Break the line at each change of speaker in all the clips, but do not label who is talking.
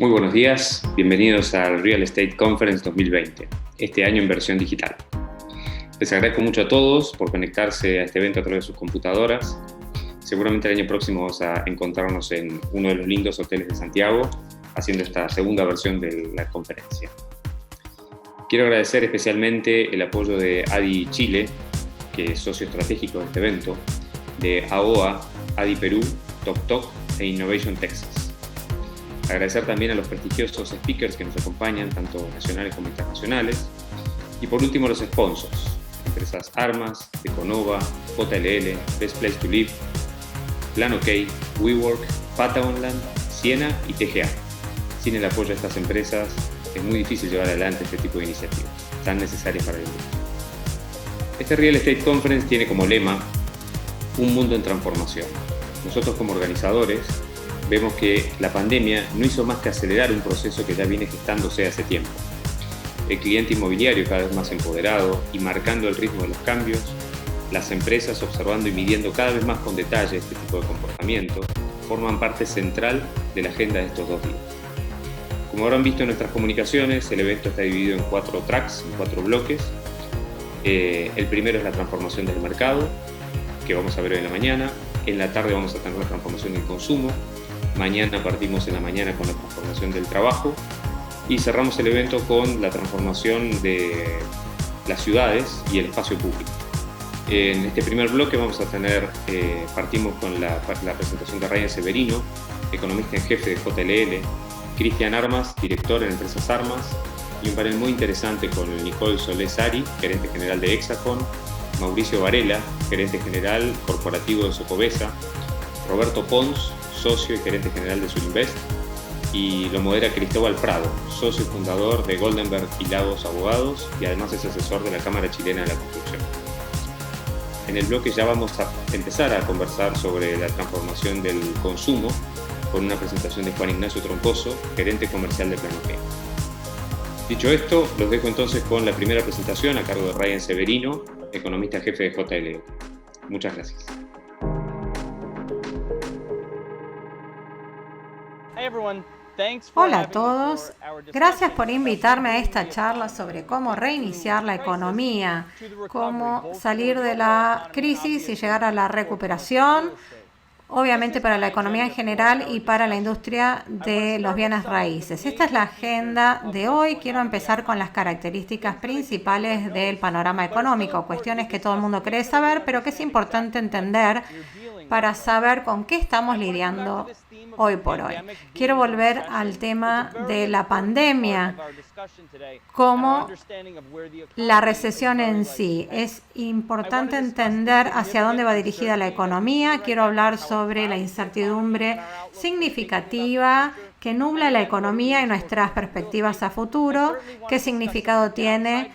Muy buenos días, bienvenidos al Real Estate Conference 2020, este año en versión digital. Les agradezco mucho a todos por conectarse a este evento a través de sus computadoras. Seguramente el año próximo vamos a encontrarnos en uno de los lindos hoteles de Santiago, haciendo esta segunda versión de la conferencia. Quiero agradecer especialmente el apoyo de ADI Chile, que es socio estratégico de este evento, de AOA, ADI Perú, TokTok e Innovation Texas. Agradecer también a los prestigiosos speakers que nos acompañan, tanto nacionales como internacionales. Y por último, los sponsors, empresas Armas, Econova, JLL, Best Place to Live, Plan OK, WeWork, Patagonland, Siena y TGA. Sin el apoyo de estas empresas es muy difícil llevar adelante este tipo de iniciativas, tan necesarias para la industria. Este Real Estate Conference tiene como lema un mundo en transformación. Nosotros como organizadores vemos que la pandemia no hizo más que acelerar un proceso que ya viene gestándose hace tiempo. El cliente inmobiliario cada vez más empoderado y marcando el ritmo de los cambios, las empresas observando y midiendo cada vez más con detalle este tipo de comportamiento, forman parte central de la agenda de estos 2 días. Como habrán visto en nuestras comunicaciones, el evento está dividido en 4 tracks, en 4 bloques. El primero es la transformación del mercado, que vamos a ver hoy en la mañana. En la tarde vamos a tener la transformación del consumo. Mañana partimos en la mañana con la transformación del trabajo y cerramos el evento con la transformación de las ciudades y el espacio público. En este primer bloque vamos a tener, partimos con la presentación de Ryan Severino, economista en jefe de JLL, Cristian Armas, director en Empresas Armas, y un panel muy interesante con Nicole Solés Ari, gerente general de Hexacon, Mauricio Varela, gerente general corporativo de Socobesa, Roberto Pons, socio y gerente general de Surinvest, y lo modera Cristóbal Prado, socio fundador de Goldenberg y Lagos Abogados y además es asesor de la Cámara Chilena de la Construcción. En el bloque ya vamos a empezar a conversar sobre la transformación del consumo con una presentación de Juan Ignacio Troncoso, gerente comercial de Plan OK. Dicho esto, los dejo entonces con la primera presentación a cargo de Ryan Severino, economista jefe de JLL. Muchas gracias.
Hola a todos, gracias por invitarme a esta charla sobre cómo reiniciar la economía, cómo salir de la crisis y llegar a la recuperación, obviamente para la economía en general y para la industria de los bienes raíces. Esta es la agenda de hoy. Quiero empezar con las características principales del panorama económico, cuestiones que todo el mundo quiere saber, pero que es importante entender para saber con qué estamos lidiando hoy por hoy. Quiero volver al tema de la pandemia, como la recesión en sí. Es importante entender hacia dónde va dirigida la economía. Quiero hablar sobre la incertidumbre significativa que nubla la economía y nuestras perspectivas a futuro, qué significado tiene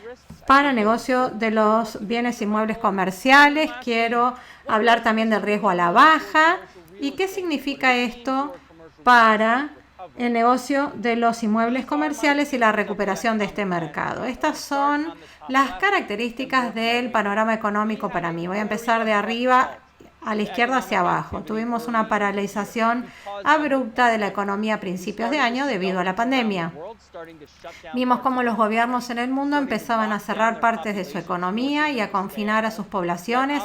para el negocio de los bienes inmuebles comerciales. Quiero hablar también del riesgo a la baja y qué significa esto para el negocio de los inmuebles comerciales y la recuperación de este mercado. Estas son las características del panorama económico para mí. Voy a empezar de arriba a la izquierda hacia abajo. Tuvimos una paralización abrupta de la economía a principios de año debido a la pandemia. Vimos cómo los gobiernos en el mundo empezaban a cerrar partes de su economía y a confinar a sus poblaciones,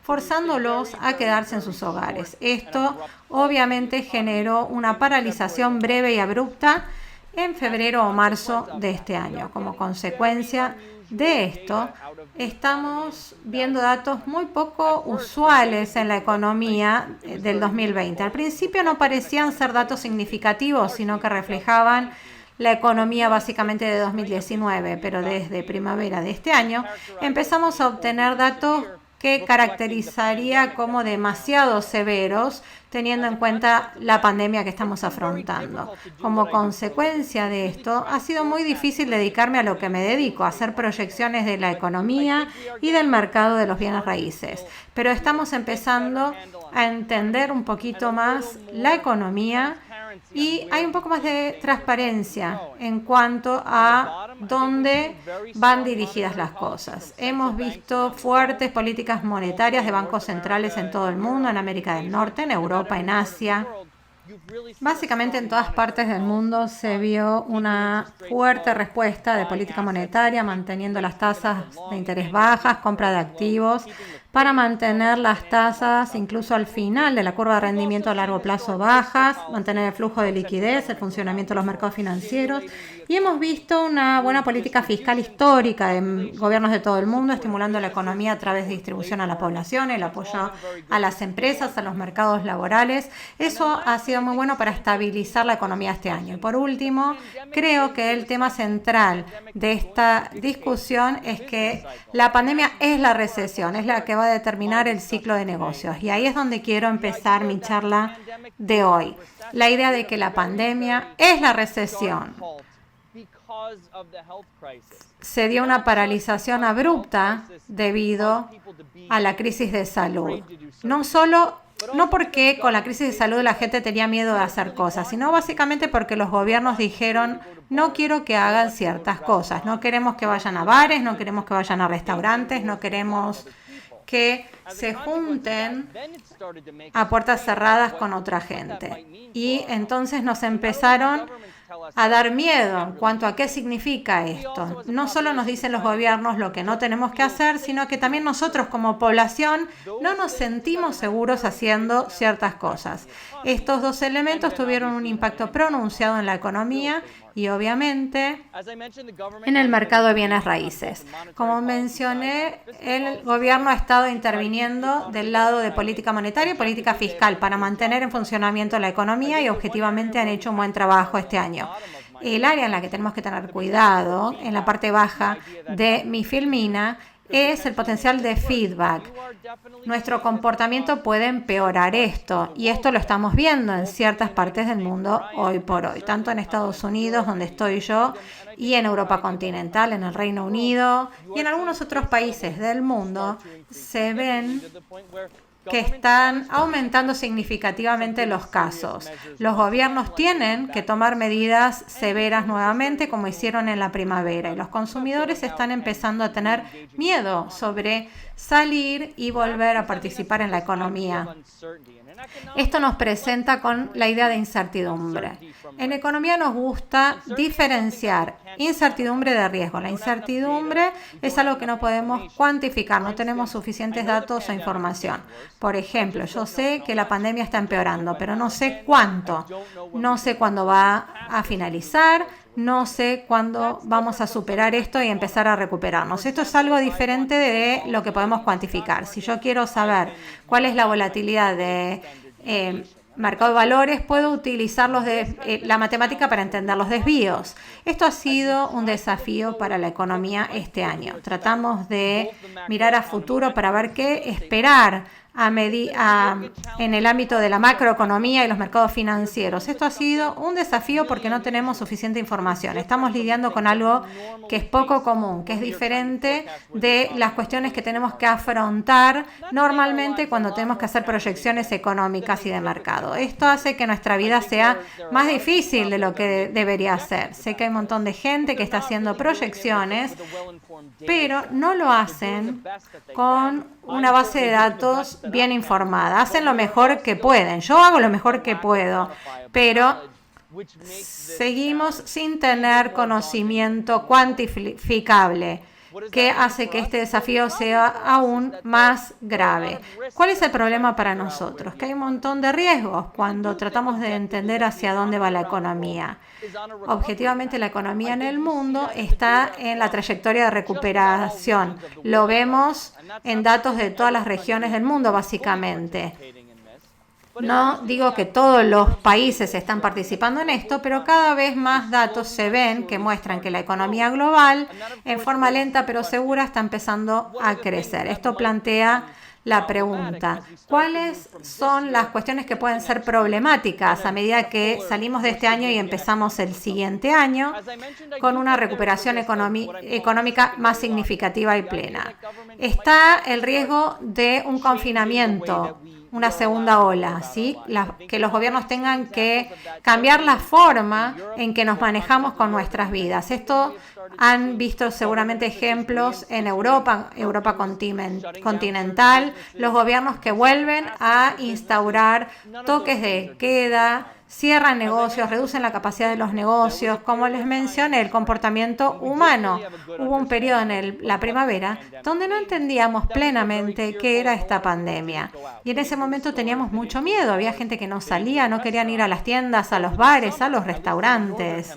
forzándolos a quedarse en sus hogares. Esto obviamente generó una paralización breve y abrupta en febrero o marzo de este año. Como consecuencia de esto, estamos viendo datos muy poco usuales en la economía del 2020. Al principio no parecían ser datos significativos, sino que reflejaban la economía básicamente de 2019, pero desde primavera de este año empezamos a obtener datos que caracterizaría como demasiado severos, teniendo en cuenta la pandemia que estamos afrontando. Como consecuencia de esto, ha sido muy difícil dedicarme a lo que me dedico, a hacer proyecciones de la economía y del mercado de los bienes raíces. Pero estamos empezando a entender un poquito más la economía y hay un poco más de transparencia en cuanto a dónde van dirigidas las cosas. Hemos visto fuertes políticas monetarias de bancos centrales en todo el mundo, en América del Norte, en Europa, en Asia, Básicamente en todas partes del mundo se vio una fuerte respuesta de política monetaria, manteniendo las tasas de interés bajas, compra de activos, para mantener las tasas incluso al final de la curva de rendimiento a largo plazo bajas, mantener el flujo de liquidez, el funcionamiento de los mercados financieros. Y hemos visto una buena política fiscal histórica de gobiernos de todo el mundo, estimulando la economía a través de distribución a la población, el apoyo a las empresas, a los mercados laborales. Eso ha sido muy bueno para estabilizar la economía este año. Y por último, creo que el tema central de esta discusión es que la pandemia es la recesión, es la que va a determinar el ciclo de negocios. Y ahí es donde quiero empezar mi charla de hoy. La idea de que la pandemia es la recesión. Se dio una paralización abrupta debido a la crisis de salud. No porque con la crisis de salud la gente tenía miedo de hacer cosas, sino básicamente porque los gobiernos dijeron: no quiero que hagan ciertas cosas, no queremos que vayan a bares, no queremos que vayan a restaurantes, no queremos que se junten a puertas cerradas con otra gente. Y entonces nos empezaron a dar miedo en cuanto a qué significa esto. No solo nos dicen los gobiernos lo que no tenemos que hacer, sino que también nosotros como población no nos sentimos seguros haciendo ciertas cosas. Estos dos elementos tuvieron un impacto pronunciado en la economía y obviamente en el mercado de bienes raíces. Como mencioné, el gobierno ha estado interviniendo del lado de política monetaria y política fiscal para mantener en funcionamiento la economía y objetivamente han hecho un buen trabajo este año. El área en la que tenemos que tener cuidado, en la parte baja de mi filmina, es el potencial de feedback. Nuestro comportamiento puede empeorar esto y esto lo estamos viendo en ciertas partes del mundo hoy por hoy, tanto en Estados Unidos, donde estoy yo, y en Europa continental, en el Reino Unido y en algunos otros países del mundo. Se ven que están aumentando significativamente los casos. Los gobiernos tienen que tomar medidas severas nuevamente, como hicieron en la primavera, y los consumidores están empezando a tener miedo sobre salir y volver a participar en la economía. Esto nos presenta con la idea de incertidumbre. En economía nos gusta diferenciar incertidumbre de riesgo. La incertidumbre es algo que no podemos cuantificar, no tenemos suficientes datos o información. Por ejemplo, yo sé que la pandemia está empeorando, pero no sé cuánto. No sé cuándo va a finalizar, no sé cuándo vamos a superar esto y empezar a recuperarnos. Esto es algo diferente de lo que podemos cuantificar. Si yo quiero saber cuál es la volatilidad de mercado de valores, puedo utilizar la matemática para entender los desvíos. Esto ha sido un desafío para la economía este año. Tratamos de mirar a futuro para ver qué esperar en el ámbito de la macroeconomía y los mercados financieros. Esto ha sido un desafío porque no tenemos suficiente información. Estamos lidiando con algo que es poco común, que es diferente de las cuestiones que tenemos que afrontar normalmente cuando tenemos que hacer proyecciones económicas y de mercado. Esto hace que nuestra vida sea más difícil de lo que debería ser. Sé que hay un montón de gente que está haciendo proyecciones, pero no lo hacen con una base de datos bien informada. Hacen lo mejor que pueden. Yo hago lo mejor que puedo, pero seguimos sin tener conocimiento cuantificable que hace que este desafío sea aún más grave. ¿Cuál es el problema para nosotros? Que hay un montón de riesgos cuando tratamos de entender hacia dónde va la economía. Objetivamente, la economía en el mundo está en la trayectoria de recuperación. Lo vemos en datos de todas las regiones del mundo, básicamente. No digo que todos los países están participando en esto, pero cada vez más datos se ven que muestran que la economía global, en forma lenta pero segura, está empezando a crecer. Esto plantea la pregunta: ¿cuáles son las cuestiones que pueden ser problemáticas a medida que salimos de este año y empezamos el siguiente año con una recuperación económica más significativa y plena? Está el riesgo de un confinamiento, una segunda ola, ¿sí? Que los gobiernos tengan que cambiar la forma en que nos manejamos con nuestras vidas. Esto han visto seguramente ejemplos en Europa continental, los gobiernos que vuelven a instaurar toques de queda, cierran negocios, reducen la capacidad de los negocios. Como les mencioné, el comportamiento humano. Hubo un periodo en la primavera donde no entendíamos plenamente qué era esta pandemia. Y en ese momento teníamos mucho miedo. Había gente que no salía, no querían ir a las tiendas, a los bares, a los restaurantes.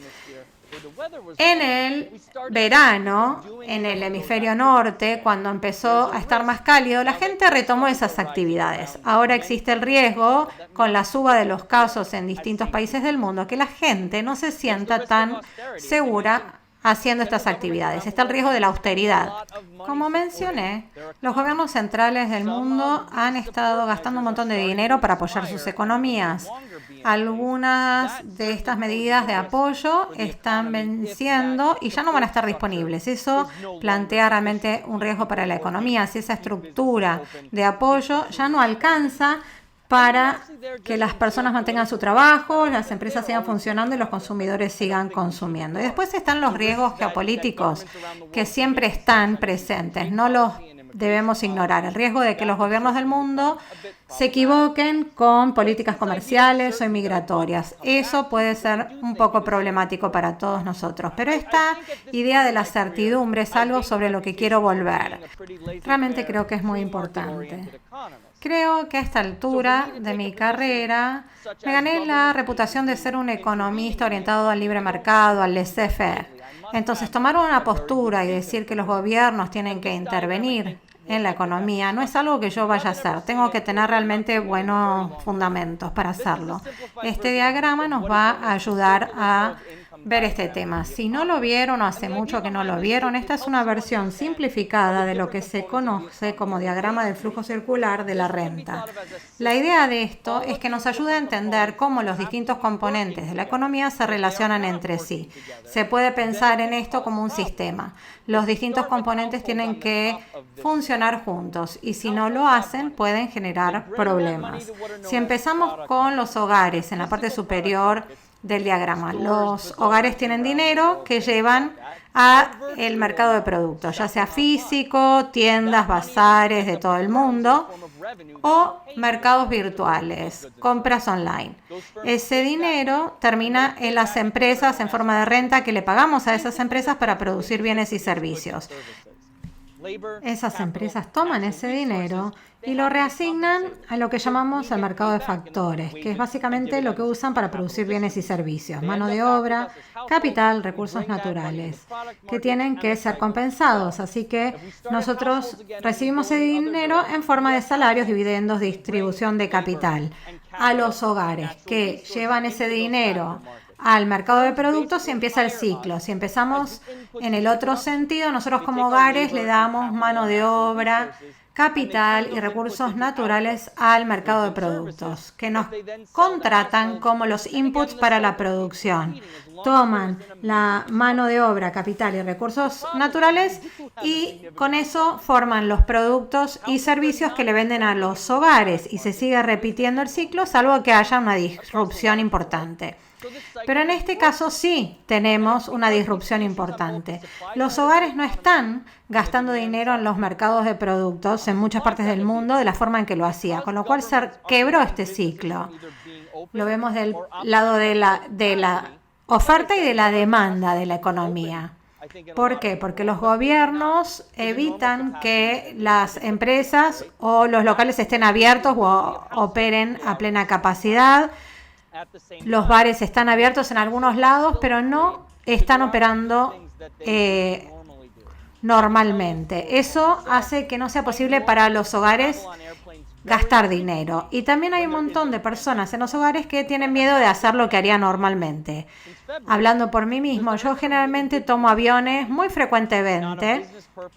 En el verano, en el hemisferio norte, cuando empezó a estar más cálido, la gente retomó esas actividades. Ahora existe el riesgo, con la suba de los casos en distintos países del mundo, que la gente no se sienta tan segura haciendo estas actividades. Está el riesgo de la austeridad. Como mencioné, los gobiernos centrales del mundo han estado gastando un montón de dinero para apoyar sus economías. Algunas de estas medidas de apoyo están venciendo y ya no van a estar disponibles. Eso plantea realmente un riesgo para la economía. Si esa estructura de apoyo ya no alcanza para que las personas mantengan su trabajo, las empresas sigan funcionando y los consumidores sigan consumiendo. Y después están los riesgos geopolíticos que siempre están presentes, no los debemos ignorar. El riesgo de que los gobiernos del mundo se equivoquen con políticas comerciales o inmigratorias. Eso puede ser un poco problemático para todos nosotros. Pero esta idea de la certidumbre es algo sobre lo que quiero volver. Realmente creo que es muy importante. Creo que a esta altura de mi carrera me gané la reputación de ser un economista orientado al libre mercado, al laissez-faire. Entonces, tomar una postura y decir que los gobiernos tienen que intervenir en la economía no es algo que yo vaya a hacer. Tengo que tener realmente buenos fundamentos para hacerlo. Este diagrama nos va a ayudar a ver este tema. Si no lo vieron o hace mucho que no lo vieron, esta es una versión simplificada de lo que se conoce como diagrama del flujo circular de la renta. La idea de esto es que nos ayuda a entender cómo los distintos componentes de la economía se relacionan entre sí. Se puede pensar en esto como un sistema. Los distintos componentes tienen que funcionar juntos y si no lo hacen pueden generar problemas. Si empezamos con los hogares en la parte superior del diagrama. Los hogares tienen dinero que llevan a el mercado de productos, ya sea físico, tiendas, bazares de todo el mundo o mercados virtuales, compras online. Ese dinero termina en las empresas en forma de renta que le pagamos a esas empresas para producir bienes y servicios. Esas empresas toman ese dinero y lo reasignan a lo que llamamos el mercado de factores, que es básicamente lo que usan para producir bienes y servicios, mano de obra, capital, recursos naturales, que tienen que ser compensados. Así que nosotros recibimos ese dinero en forma de salarios, dividendos, distribución de capital. A los hogares que llevan ese dinero al mercado de productos y empieza el ciclo. Si empezamos en el otro sentido, nosotros como hogares le damos mano de obra, capital y recursos naturales al mercado de productos, que nos contratan como los inputs para la producción. Toman la mano de obra, capital y recursos naturales y con eso forman los productos y servicios que le venden a los hogares y se sigue repitiendo el ciclo, salvo que haya una disrupción importante. Pero en este caso sí tenemos una disrupción importante. Los hogares no están gastando dinero en los mercados de productos en muchas partes del mundo de la forma en que lo hacía, con lo cual se quebró este ciclo. Lo vemos del lado de la oferta y de la demanda de la economía. ¿Por qué? Porque los gobiernos evitan que las empresas o los locales estén abiertos o operen a plena capacidad. Los bares están abiertos en algunos lados, pero no están operando normalmente. Eso hace que no sea posible para los hogares gastar dinero. Y también hay un montón de personas en los hogares que tienen miedo de hacer lo que harían normalmente. Hablando por mí mismo, yo generalmente tomo aviones muy frecuentemente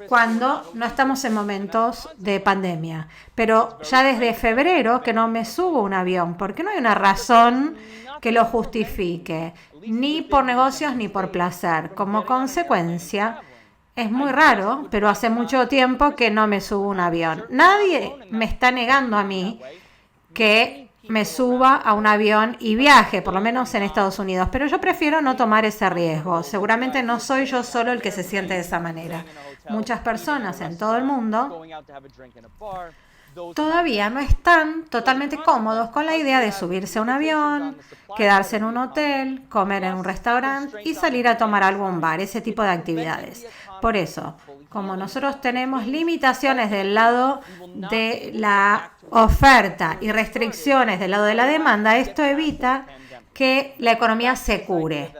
cuando no estamos en momentos de pandemia. Pero ya desde febrero que no me subo a un avión, porque no hay una razón que lo justifique, ni por negocios ni por placer. Como consecuencia, es muy raro, pero hace mucho tiempo que no me subo a un avión. Nadie me está negando a mí que me suba a un avión y viaje, por lo menos en Estados Unidos, pero yo prefiero no tomar ese riesgo. Seguramente no soy yo solo el que se siente de esa manera. Muchas personas en todo el mundo todavía no están totalmente cómodos con la idea de subirse a un avión, quedarse en un hotel, comer en un restaurante y salir a tomar algo a un bar, ese tipo de actividades. Por eso, como nosotros tenemos limitaciones del lado de la oferta y restricciones del lado de la demanda, esto evita que la economía se cure.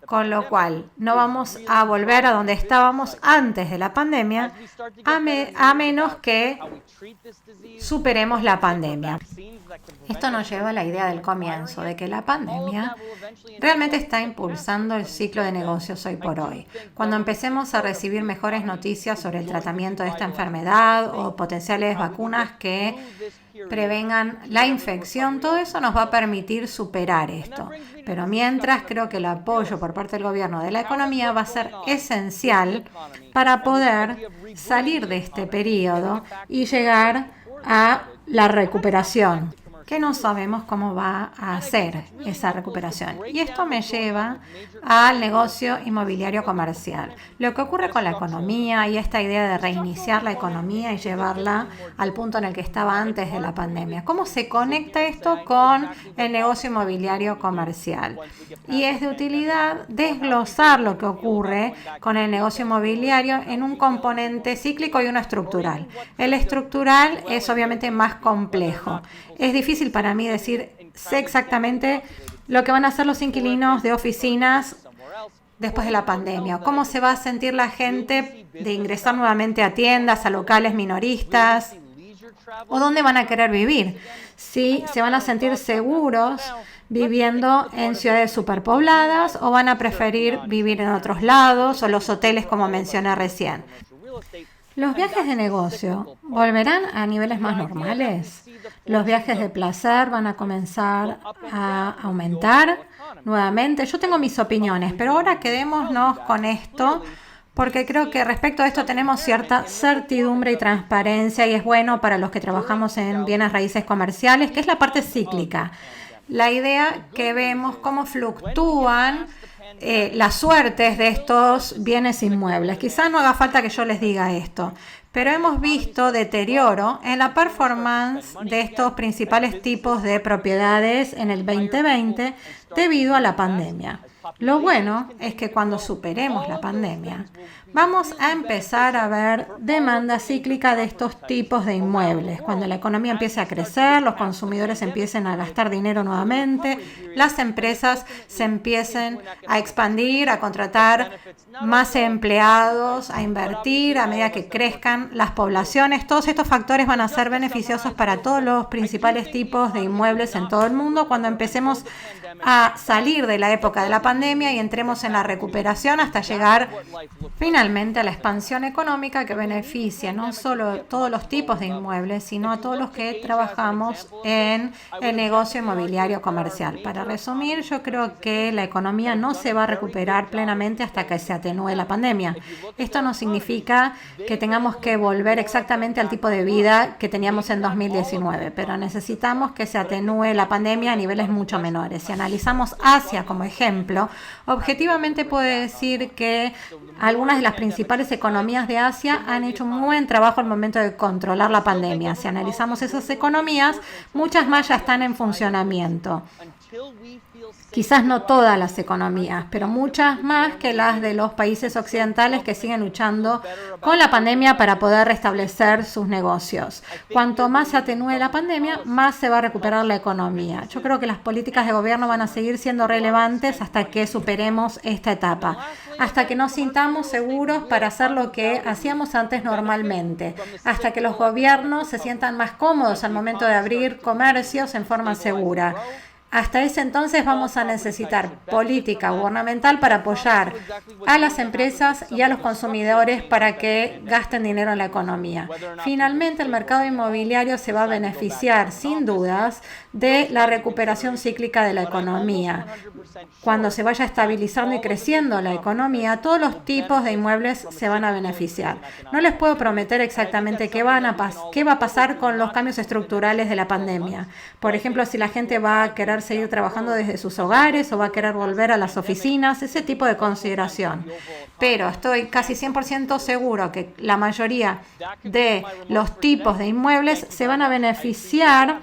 Con lo cual, no vamos a volver a donde estábamos antes de la pandemia, a menos que superemos la pandemia. Esto nos lleva a la idea del comienzo, de que la pandemia realmente está impulsando el ciclo de negocios hoy por hoy. Cuando empecemos a recibir mejores noticias sobre el tratamiento de esta enfermedad o potenciales vacunas que prevengan la infección, todo eso nos va a permitir superar esto. Pero mientras, creo que el apoyo por parte del gobierno de la economía va a ser esencial para poder salir de este periodo y llegar a la recuperación, que no sabemos cómo va a hacer esa recuperación. Y esto me lleva al negocio inmobiliario comercial. Lo que ocurre con la economía y esta idea de reiniciar la economía y llevarla al punto en el que estaba antes de la pandemia. ¿Cómo se conecta esto con el negocio inmobiliario comercial? Y es de utilidad desglosar lo que ocurre con el negocio inmobiliario en un componente cíclico y uno estructural. El estructural es obviamente más complejo. Es difícil para mí sé exactamente lo que van a hacer los inquilinos de oficinas después de la pandemia, o cómo se va a sentir la gente de ingresar nuevamente a tiendas, a locales minoristas, o dónde van a querer vivir, si se van a sentir seguros viviendo en ciudades superpobladas o van a preferir vivir en otros lados o los hoteles como mencioné recién. ¿Los viajes de negocio volverán a niveles más normales? ¿Los viajes de placer van a comenzar a aumentar nuevamente? Yo tengo mis opiniones, pero ahora quedémonos con esto porque creo que respecto a esto tenemos cierta certidumbre y transparencia y es bueno para los que trabajamos en bienes raíces comerciales, que es la parte cíclica. La idea que vemos cómo fluctúan las suertes de estos bienes inmuebles. Quizás no haga falta que yo les diga esto, pero hemos visto deterioro en la performance de estos principales tipos de propiedades en el 2020 debido a la pandemia. Lo bueno es que cuando superemos la pandemia, vamos a empezar a ver demanda cíclica de estos tipos de inmuebles. Cuando la economía empiece a crecer, los consumidores empiecen a gastar dinero nuevamente, las empresas se empiecen a expandir, a contratar más empleados, a invertir a medida que crezcan las poblaciones. Todos estos factores van a ser beneficiosos para todos los principales tipos de inmuebles en todo el mundo cuando empecemos a salir de la época de la pandemia y entremos en la recuperación hasta llegar finalmente a la expansión económica que beneficia no solo a todos los tipos de inmuebles, sino a todos los que trabajamos en el negocio inmobiliario comercial. Para resumir, yo creo que la economía no se va a recuperar plenamente hasta que se atenúe la pandemia. Esto no significa que tengamos que volver exactamente al tipo de vida que teníamos en 2019, pero necesitamos que se atenúe la pandemia a niveles mucho menores. Si analizamos Asia como ejemplo, objetivamente puedo decir que algunas de las principales economías de Asia han hecho un muy buen trabajo al momento de controlar la pandemia. Si analizamos esas economías, muchas más ya están en funcionamiento. Quizás no todas las economías, pero muchas más que las de los países occidentales que siguen luchando con la pandemia para poder restablecer sus negocios. Cuanto más se atenúe la pandemia, más se va a recuperar la economía. Yo creo que las políticas de gobierno van a seguir siendo relevantes hasta que superemos esta etapa, hasta que nos sintamos seguros para hacer lo que hacíamos antes normalmente, hasta que los gobiernos se sientan más cómodos al momento de abrir comercios en forma segura. Hasta ese entonces vamos a necesitar política gubernamental para apoyar a las empresas y a los consumidores para que gasten dinero en la economía. Finalmente, el mercado inmobiliario se va a beneficiar, sin dudas, de la recuperación cíclica de la economía. Cuando se vaya estabilizando y creciendo la economía, todos los tipos de inmuebles se van a beneficiar. No les puedo prometer exactamente qué va a pasar con los cambios estructurales de la pandemia. Por ejemplo, si la gente va a querer querer seguir trabajando desde sus hogares o va a querer volver a las oficinas, ese tipo de consideración. Pero estoy casi 100% seguro que la mayoría de los tipos de inmuebles se van a beneficiar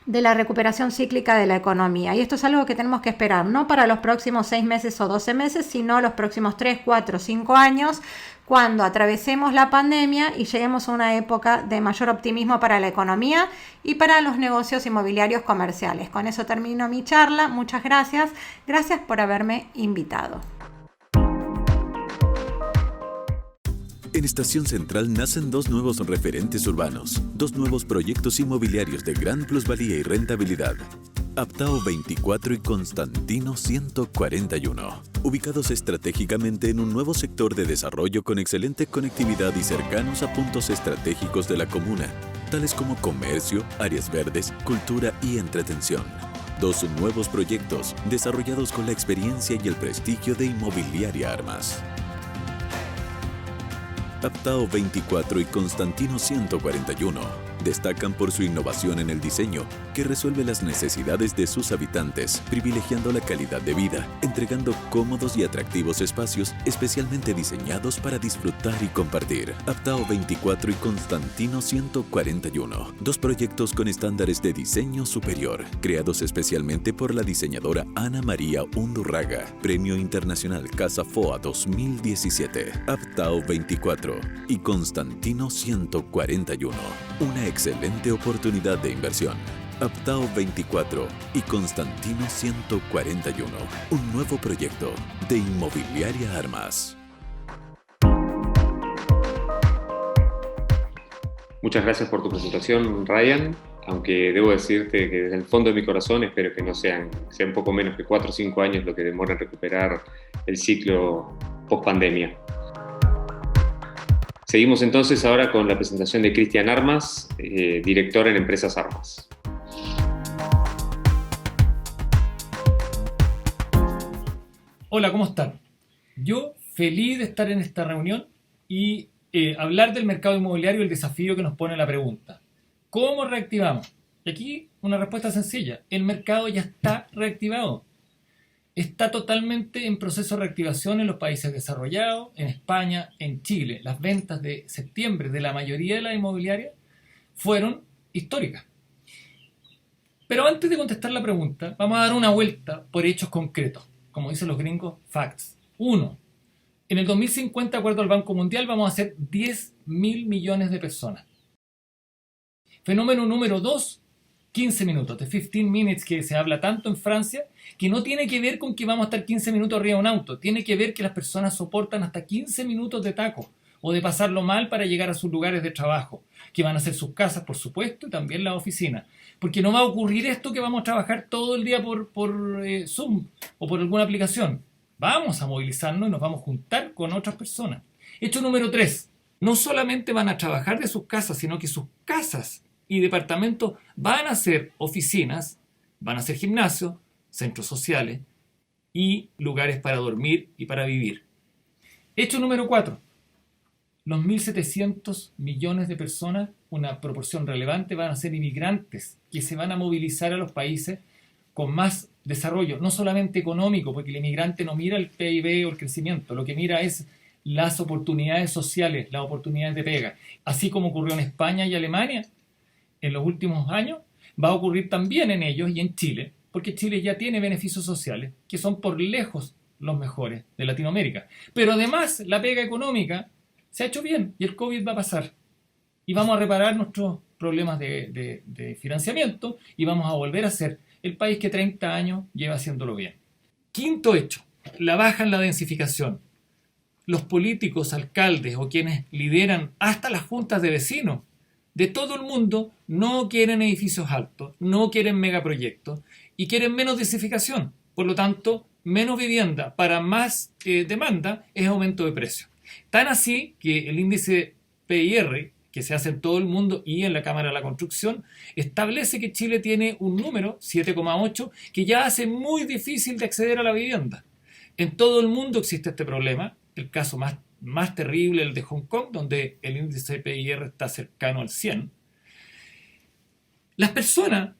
de la recuperación cíclica de la economía. Y esto es algo que tenemos que esperar, no para los próximos 6 meses o 12 meses, sino los próximos 3, 4, 5 años, cuando atravesemos la pandemia y lleguemos a una época de mayor optimismo para la economía y para los negocios inmobiliarios comerciales. Con eso termino mi charla. Muchas gracias. Gracias por haberme invitado.
En Estación Central nacen dos nuevos referentes urbanos, dos nuevos proyectos inmobiliarios de gran plusvalía y rentabilidad. Aptao 24 y Constantino 141, ubicados estratégicamente en un nuevo sector de desarrollo con excelente conectividad y cercanos a puntos estratégicos de la comuna, tales como comercio, áreas verdes, cultura y entretención. Dos nuevos proyectos desarrollados con la experiencia y el prestigio de Inmobiliaria Armas. Aptao 24 y Constantino 141 destacan por su innovación en el diseño, que resuelve las necesidades de sus habitantes, privilegiando la calidad de vida, entregando cómodos y atractivos espacios especialmente diseñados para disfrutar y compartir. Aptao 24 y Constantino 141, dos proyectos con estándares de diseño superior, creados especialmente por la diseñadora Ana María Undurraga, Premio Internacional Casa FOA 2017. Aptao 24 y Constantino 141, una excelente oportunidad de inversión. Aptao 24 y Constantino 141, un nuevo proyecto de Inmobiliaria Armas.
Muchas gracias por tu presentación, Ryan, aunque debo decirte que desde el fondo de mi corazón espero que no sean un poco menos que 4 o 5 años lo que demora en recuperar el ciclo post-pandemia. Seguimos entonces ahora con la presentación de Cristian Armas, director en Empresas Armas.
Hola, ¿cómo están? Yo feliz de estar en esta reunión y hablar del mercado inmobiliario y el desafío que nos pone la pregunta. ¿Cómo reactivamos? Y aquí una respuesta sencilla. El mercado ya está reactivado. Está totalmente en proceso de reactivación en los países desarrollados, en España, en Chile. Las ventas de septiembre de la mayoría de las inmobiliarias fueron históricas. Pero antes de contestar la pregunta, vamos a dar una vuelta por hechos concretos, como dicen los gringos, facts. 1. En el 2050, de acuerdo al Banco Mundial, vamos a ser 10.000 millones de personas. Fenómeno número 2. 15 minutos, de 15 minutes, que se habla tanto en Francia, que no tiene que ver con que vamos a estar 15 minutos arriba de un auto, tiene que ver que las personas soportan hasta 15 minutos de taco o de pasarlo mal para llegar a sus lugares de trabajo, que van a ser sus casas, por supuesto, y también las oficinas. Porque no va a ocurrir esto que vamos a trabajar todo el día por Zoom o por alguna aplicación. Vamos a movilizarnos y nos vamos a juntar con otras personas. Hecho número 3. No solamente van a trabajar de sus casas, sino que sus casas y departamentos van a ser oficinas, van a ser gimnasios, centros sociales y lugares para dormir y para vivir. Hecho número 4. Los 1.700 millones de personas, una proporción relevante, van a ser inmigrantes que se van a movilizar a los países con más desarrollo, no solamente económico, porque el inmigrante no mira el PIB o el crecimiento, lo que mira es las oportunidades sociales, las oportunidades de pega. Así como ocurrió en España y Alemania en los últimos años, va a ocurrir también en ellos y en Chile, porque Chile ya tiene beneficios sociales que son por lejos los mejores de Latinoamérica. Pero además la pega económica se ha hecho bien y el COVID va a pasar. Y vamos a reparar nuestros problemas de financiamiento y vamos a volver a ser el país que 30 años lleva haciéndolo bien. Quinto hecho, la baja en la densificación. Los políticos, alcaldes o quienes lideran hasta las juntas de vecinos de todo el mundo no quieren edificios altos, no quieren megaproyectos y quieren menos densificación. Por lo tanto, menos vivienda para más demanda es aumento de precio. Tan así que el índice PIR, que se hace en todo el mundo y en la Cámara de la Construcción, establece que Chile tiene un número, 7,8, que ya hace muy difícil de acceder a la vivienda. En todo el mundo existe este problema. El caso más terrible, el de Hong Kong, donde el índice PIR está cercano al 100. Las personas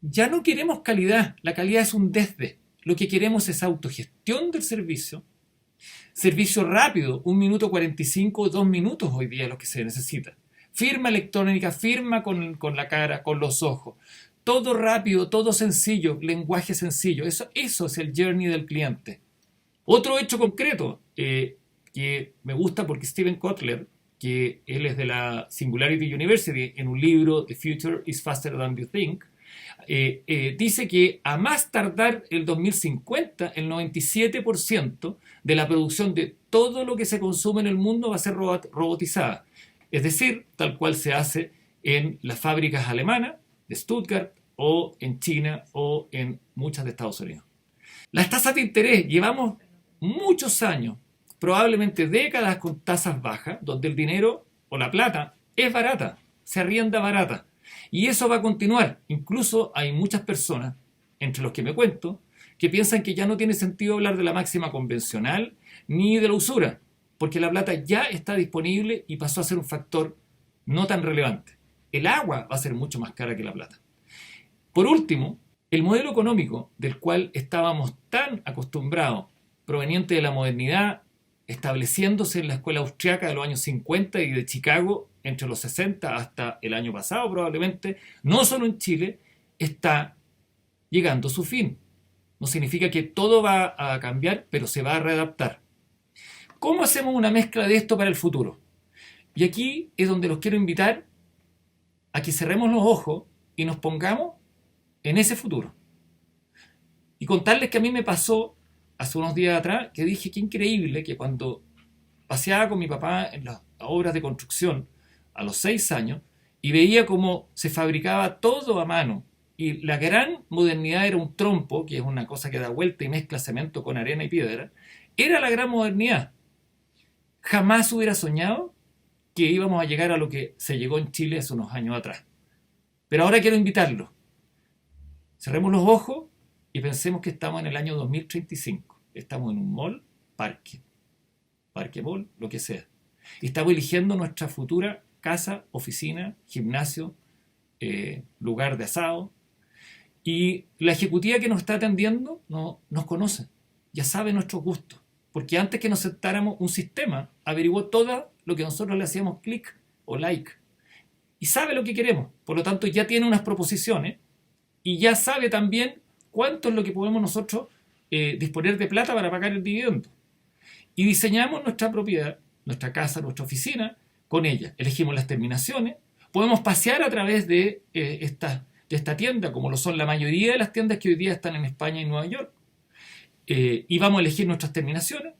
Ya no queremos calidad, la calidad es un desde. Lo que queremos es autogestión del servicio, servicio rápido, 1 minuto 45 o 2 minutos hoy día lo que se necesita. Firma electrónica, firma con la cara, con los ojos. Todo rápido, todo sencillo, lenguaje sencillo. Eso es el journey del cliente. Otro hecho concreto que me gusta porque Steven Kotler, que él es de la Singularity University, en un libro, The Future is Faster Than You Think, dice que a más tardar el 2050, el 97% de la producción de todo lo que se consume en el mundo va a ser robotizada. Es decir, tal cual se hace en las fábricas alemanas de Stuttgart o en China o en muchas de Estados Unidos. Las tasas de interés, llevamos muchos años, probablemente décadas con tasas bajas, donde el dinero o la plata es barata, se arrienda barata. Y eso va a continuar. Incluso hay muchas personas, entre los que me cuento, que piensan que ya no tiene sentido hablar de la máxima convencional ni de la usura, porque la plata ya está disponible y pasó a ser un factor no tan relevante. El agua va a ser mucho más cara que la plata. Por último, el modelo económico del cual estábamos tan acostumbrados, proveniente de la modernidad, estableciéndose en la escuela austriaca de los años 50 y de Chicago entre los 60 hasta el año pasado probablemente, no solo en Chile, está llegando a su fin. No significa que todo va a cambiar, pero se va a readaptar. ¿Cómo hacemos una mezcla de esto para el futuro? Y aquí es donde los quiero invitar a que cerremos los ojos y nos pongamos en ese futuro. Y contarles que a mí me pasó hace unos días atrás, que dije que increíble que cuando paseaba con mi papá en las obras de construcción a los 6 años y veía cómo se fabricaba todo a mano y la gran modernidad era un trompo, que es una cosa que da vuelta y mezcla cemento con arena y piedra, era la gran modernidad. Jamás hubiera soñado que íbamos a llegar a lo que se llegó en Chile hace unos años atrás. Pero ahora quiero invitarlos. Cerremos los ojos y pensemos que estamos en el año 2035. Estamos en un mall, parque mall, lo que sea. Estamos eligiendo nuestra futura casa, oficina, gimnasio, lugar de asado. Y la ejecutiva que nos está atendiendo nos conoce, ya sabe nuestros gustos. Porque antes que nos sentáramos, un sistema averiguó todo lo que nosotros le hacíamos clic o like. Y sabe lo que queremos. Por lo tanto, ya tiene unas proposiciones y ya sabe también cuánto es lo que podemos nosotros disponer de plata para pagar el dividendo. Y diseñamos nuestra propiedad, nuestra casa, nuestra oficina, con ella. Elegimos las terminaciones. Podemos pasear a través de esta tienda, como lo son la mayoría de las tiendas que hoy día están en España y Nueva York. Y vamos a elegir nuestras terminaciones.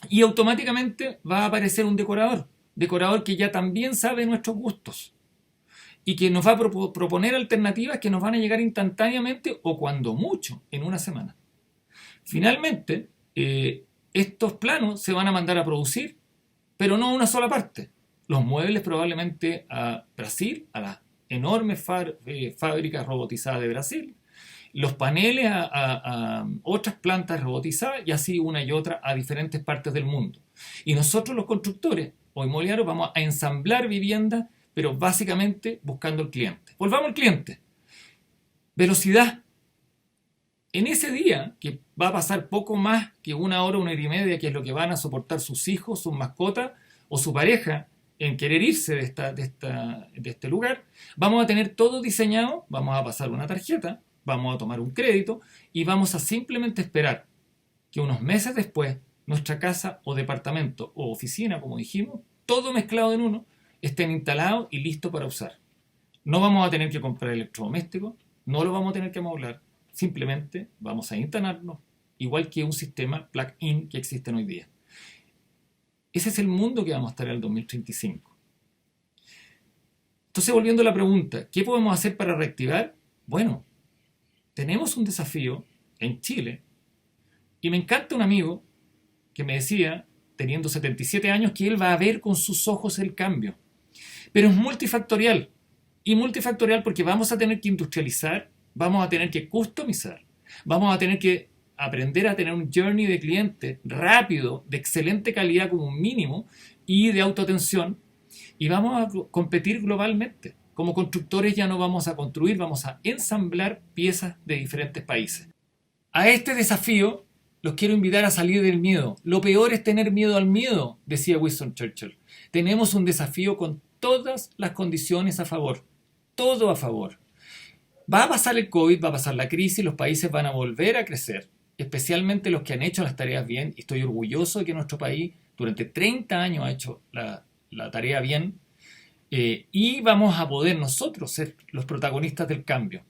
Y automáticamente va a aparecer un decorador que ya también sabe nuestros gustos. Y que nos va a proponer alternativas que nos van a llegar instantáneamente o cuando mucho, en una semana. Finalmente, estos planos se van a mandar a producir, pero no una sola parte. Los muebles probablemente a Brasil, a las enormes fábricas robotizadas de Brasil, los paneles a otras plantas robotizadas y así una y otra a diferentes partes del mundo. Y nosotros los constructores o inmobiliarios vamos a ensamblar viviendas, pero básicamente buscando al cliente. Volvamos al cliente. Velocidad. En ese día, que va a pasar poco más que 1 hora, 1 hora y media, que es lo que van a soportar sus hijos, sus mascotas o su pareja en querer irse de este lugar, vamos a tener todo diseñado, vamos a pasar una tarjeta, vamos a tomar un crédito y vamos a simplemente esperar que unos meses después nuestra casa o departamento o oficina, como dijimos, todo mezclado en uno, estén instalados y listos para usar. No vamos a tener que comprar electrodomésticos, no lo vamos a tener que amoblar, simplemente vamos a instalarnos, igual que un sistema plug-in que existe hoy día. Ese es el mundo que vamos a estar en el 2035. Entonces, volviendo a la pregunta, ¿qué podemos hacer para reactivar? Bueno, tenemos un desafío en Chile y me encanta un amigo que me decía, teniendo 77 años, que él va a ver con sus ojos el cambio. Pero es multifactorial. Y multifactorial porque vamos a tener que industrializar, vamos a tener que customizar, vamos a tener que aprender a tener un journey de cliente rápido, de excelente calidad como un mínimo y de autoatención. Y vamos a competir globalmente. Como constructores ya no vamos a construir, vamos a ensamblar piezas de diferentes países. A este desafío los quiero invitar a salir del miedo. Lo peor es tener miedo al miedo, decía Winston Churchill. Tenemos un desafío con todas las condiciones a favor. Todo a favor. Va a pasar el COVID, va a pasar la crisis, los países van a volver a crecer, especialmente los que han hecho las tareas bien. Y estoy orgulloso de que nuestro país durante 30 años ha hecho la tarea bien. Y vamos a poder nosotros ser los protagonistas del cambio.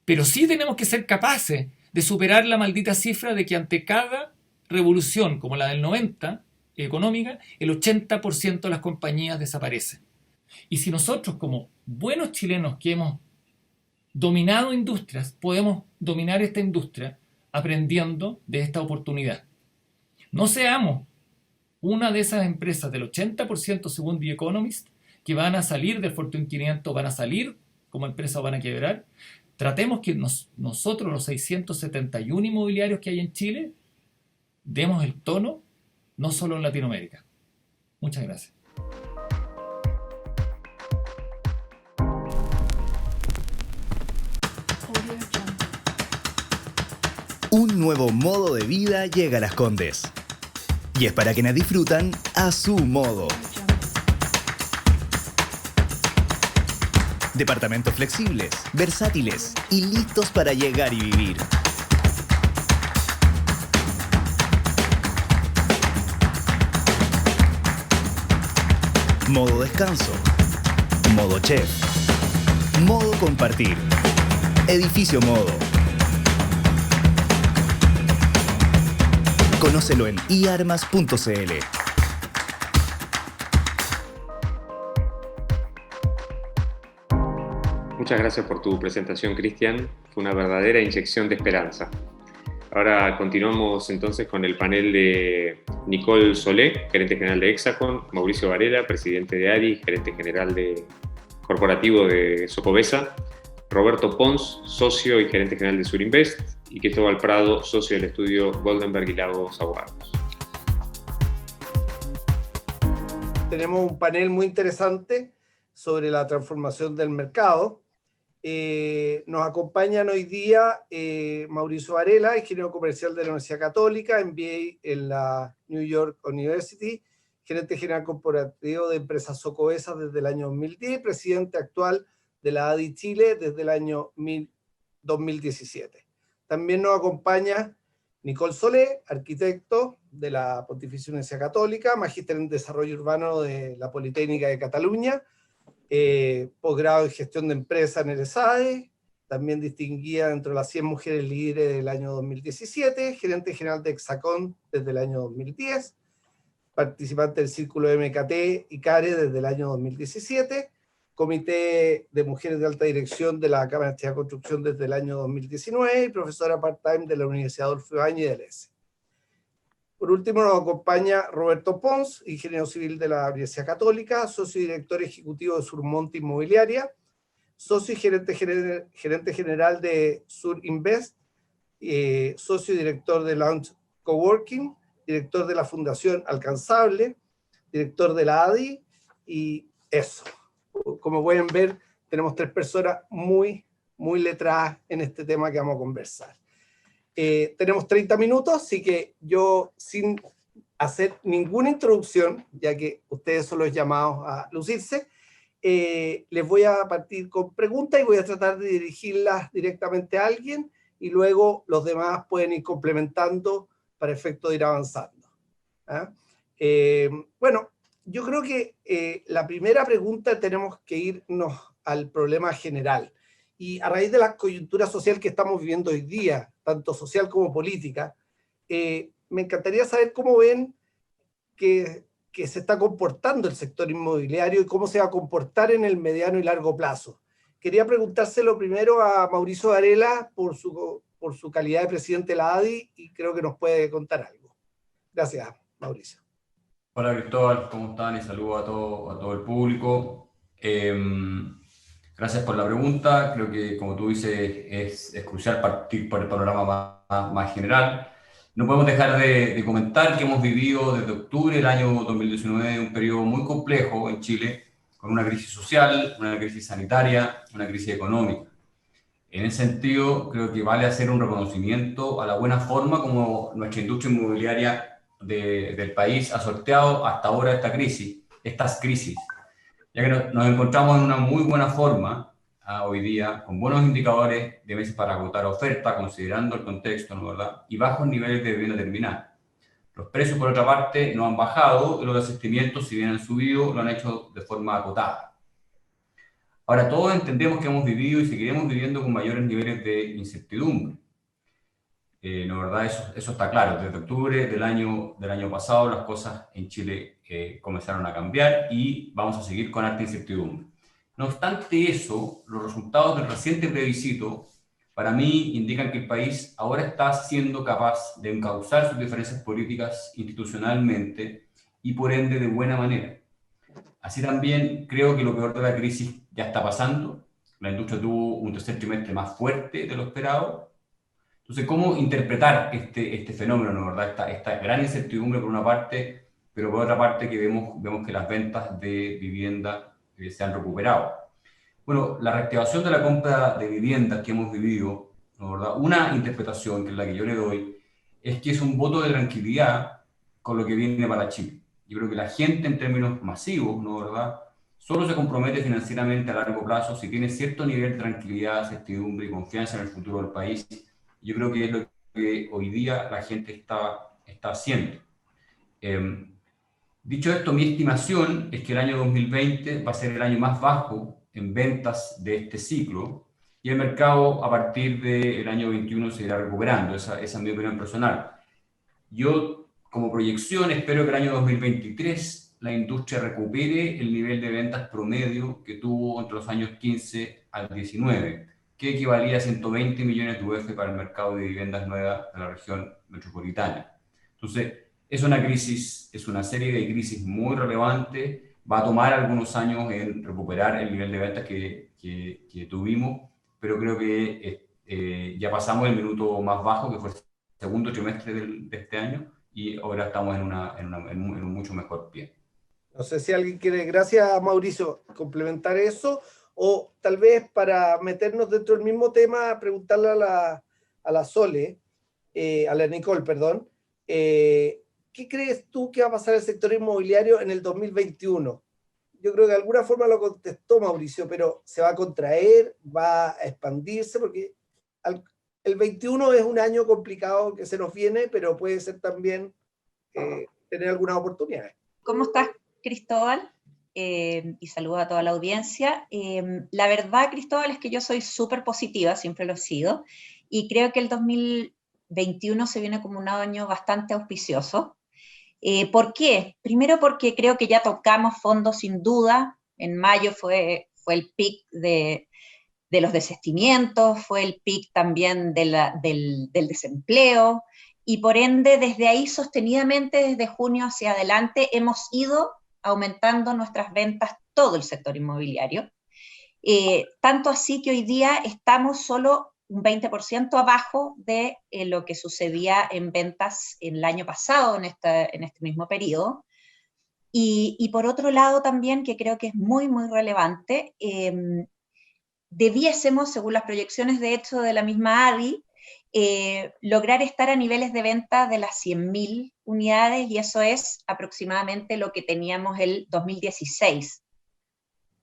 Pero sí tenemos que ser capaces de superar la maldita cifra de que ante cada revolución, como la del 90, económica, el 80% de las compañías desaparecen. Y si nosotros, como buenos chilenos que hemos dominado industrias, podemos dominar esta industria aprendiendo de esta oportunidad. No seamos una de esas empresas del 80% según The Economist que van a salir del Fortune 500, van a salir como empresa o van a quebrar. Tratemos que nosotros, los 671 inmobiliarios que hay en Chile, demos el tono, no solo en Latinoamérica. Muchas gracias.
Un nuevo modo de vida llega a Las Condes. Y es para quienes disfrutan a su modo. Departamentos flexibles, versátiles y listos para llegar y vivir. Modo descanso. Modo chef. Modo compartir. Edificio Modo. Conócelo en iarmas.cl.
Muchas gracias por tu presentación, Cristian. Fue una verdadera inyección de esperanza. Ahora continuamos entonces con el panel de Nicole Solé, gerente general de Hexacon, Mauricio Varela, presidente de ARI, gerente general corporativo de Socobesa, Roberto Pons, socio y gerente general de Surinvest, y Cristóbal Prado, socio del estudio Goldenberg y Lagos Abogados.
Tenemos un panel muy interesante sobre la transformación del mercado. Nos acompañan hoy día Mauricio Varela, ingeniero comercial de la Universidad Católica, MBA en la New York University, gerente general corporativo de empresas Socobesa desde el año 2010, presidente actual de la ADI Chile desde el año 2017. También nos acompaña Nicole Solé, arquitecto de la Pontificia Universidad Católica, magíster en desarrollo urbano de la Politécnica de Cataluña, posgrado en gestión de empresas en el ESADE, también distinguida dentro de las 100 mujeres líderes del año 2017, gerente general de Hexacon desde el año 2010, participante del Círculo MKT y CARE desde el año 2017, Comité de Mujeres de Alta Dirección de la Cámara de Construcción desde el año 2019 y profesora part-time de la Universidad Adolfo Ibáñez del ESE. Por último nos acompaña Roberto Pons, ingeniero civil de la Universidad Católica, socio y director ejecutivo de Surmonte Inmobiliaria, socio y gerente general de Surinvest, socio y director de Launch Coworking, director de la Fundación Alcanzable, director de la ADI, y eso. Como pueden ver, tenemos 3 personas muy letradas en este tema que vamos a conversar. Tenemos 30 minutos, así que yo, sin hacer ninguna introducción, ya que ustedes son los llamados a lucirse, les voy a partir con preguntas y voy a tratar de dirigirlas directamente a alguien y luego los demás pueden ir complementando para efecto de ir avanzando. ¿Ah? Bueno, yo creo que la primera pregunta tenemos que irnos al problema general. Y a raíz de la coyuntura social que estamos viviendo hoy día, tanto social como política, me encantaría saber cómo ven que se está comportando el sector inmobiliario y cómo se va a comportar en el mediano y largo plazo. Quería preguntárselo primero a Mauricio Varela por su calidad de presidente de la ADI y creo que nos puede contar algo. Gracias, Mauricio.
Hola Cristóbal, ¿cómo están? Y saludo a todo el público. Gracias por la pregunta. Creo que, como tú dices, es crucial partir por el panorama más general. No podemos dejar de comentar que hemos vivido desde octubre del año 2019 un periodo muy complejo en Chile, con una crisis social, una crisis sanitaria, una crisis económica. En ese sentido, creo que vale hacer un reconocimiento a la buena forma como nuestra industria inmobiliaria del país ha sorteado hasta ahora estas crisis, ya que nos encontramos en una muy buena forma hoy día, con buenos indicadores de meses para agotar oferta, considerando el contexto, ¿no verdad? Y bajos niveles de vivienda terminada. Los precios, por otra parte, no han bajado y los desistimientos, si bien han subido, lo han hecho de forma acotada. Ahora, todos entendemos que hemos vivido y seguiremos viviendo con mayores niveles de incertidumbre. ¿No verdad? Eso está claro. Desde octubre del año pasado las cosas en Chile comenzaron a cambiar y vamos a seguir con alta incertidumbre. No obstante eso, los resultados del reciente plebiscito para mí indican que el país ahora está siendo capaz de encauzar sus diferencias políticas institucionalmente y por ende de buena manera. Así también creo que lo peor de la crisis ya está pasando. La industria tuvo un tercer trimestre más fuerte de lo esperado. Entonces, ¿cómo interpretar este fenómeno, ¿no verdad? Esta gran incertidumbre por una parte, pero por otra parte que vemos que las ventas de vivienda se han recuperado. Bueno, la reactivación de la compra de viviendas que hemos vivido, ¿no verdad? Una interpretación, que es la que yo le doy, es que es un voto de tranquilidad con lo que viene para Chile. Yo creo que la gente en términos masivos, ¿no verdad?, solo se compromete financieramente a largo plazo si tiene cierto nivel de tranquilidad, certidumbre y confianza en el futuro del país. Yo creo que es lo que hoy día la gente está haciendo. Dicho esto, mi estimación es que el año 2020 va a ser el año más bajo en ventas de este ciclo y el mercado a partir del año 21 se irá recuperando. Esa es mi opinión personal. Yo, como proyección, espero que el año 2023 la industria recupere el nivel de ventas promedio que tuvo entre los años 15 al 19, que equivalía a 120 millones de UF para el mercado de viviendas nuevas de la región metropolitana. Entonces, es una crisis, es una serie de crisis muy relevantes. Va a tomar algunos años en recuperar el nivel de ventas que tuvimos, pero creo que ya pasamos el minuto más bajo, que fue el segundo trimestre de este año, y ahora estamos en un mucho mejor pie.
No sé si alguien quiere, gracias Mauricio, complementar eso, o tal vez para meternos dentro del mismo tema, preguntarle a la Sole, a la Nicole, perdón, ¿qué crees tú que va a pasar en el sector inmobiliario en el 2021? Yo creo que de alguna forma lo contestó Mauricio, pero ¿se va a contraer? ¿Va a expandirse? Porque el 21 es un año complicado que se nos viene, pero puede ser también tener algunas oportunidades.
¿Cómo estás, Cristóbal? Y saludo a toda la audiencia. La verdad, Cristóbal, es que yo soy súper positiva, siempre lo he sido, y creo que el 2021 se viene como un año bastante auspicioso. ¿Por qué? Primero porque creo que ya tocamos fondo sin duda. En mayo fue el pic de los desistimientos, fue el pic también del desempleo, y por ende desde ahí sostenidamente desde junio hacia adelante hemos ido aumentando nuestras ventas todo el sector inmobiliario, tanto así que hoy día estamos solo un 20% abajo de lo que sucedía en ventas en el año pasado, en este mismo periodo. Y por otro lado también, que creo que es muy, muy relevante, debiésemos, según las proyecciones de hecho de la misma ADI, lograr estar a niveles de venta de las 100.000 unidades, y eso es aproximadamente lo que teníamos el 2016.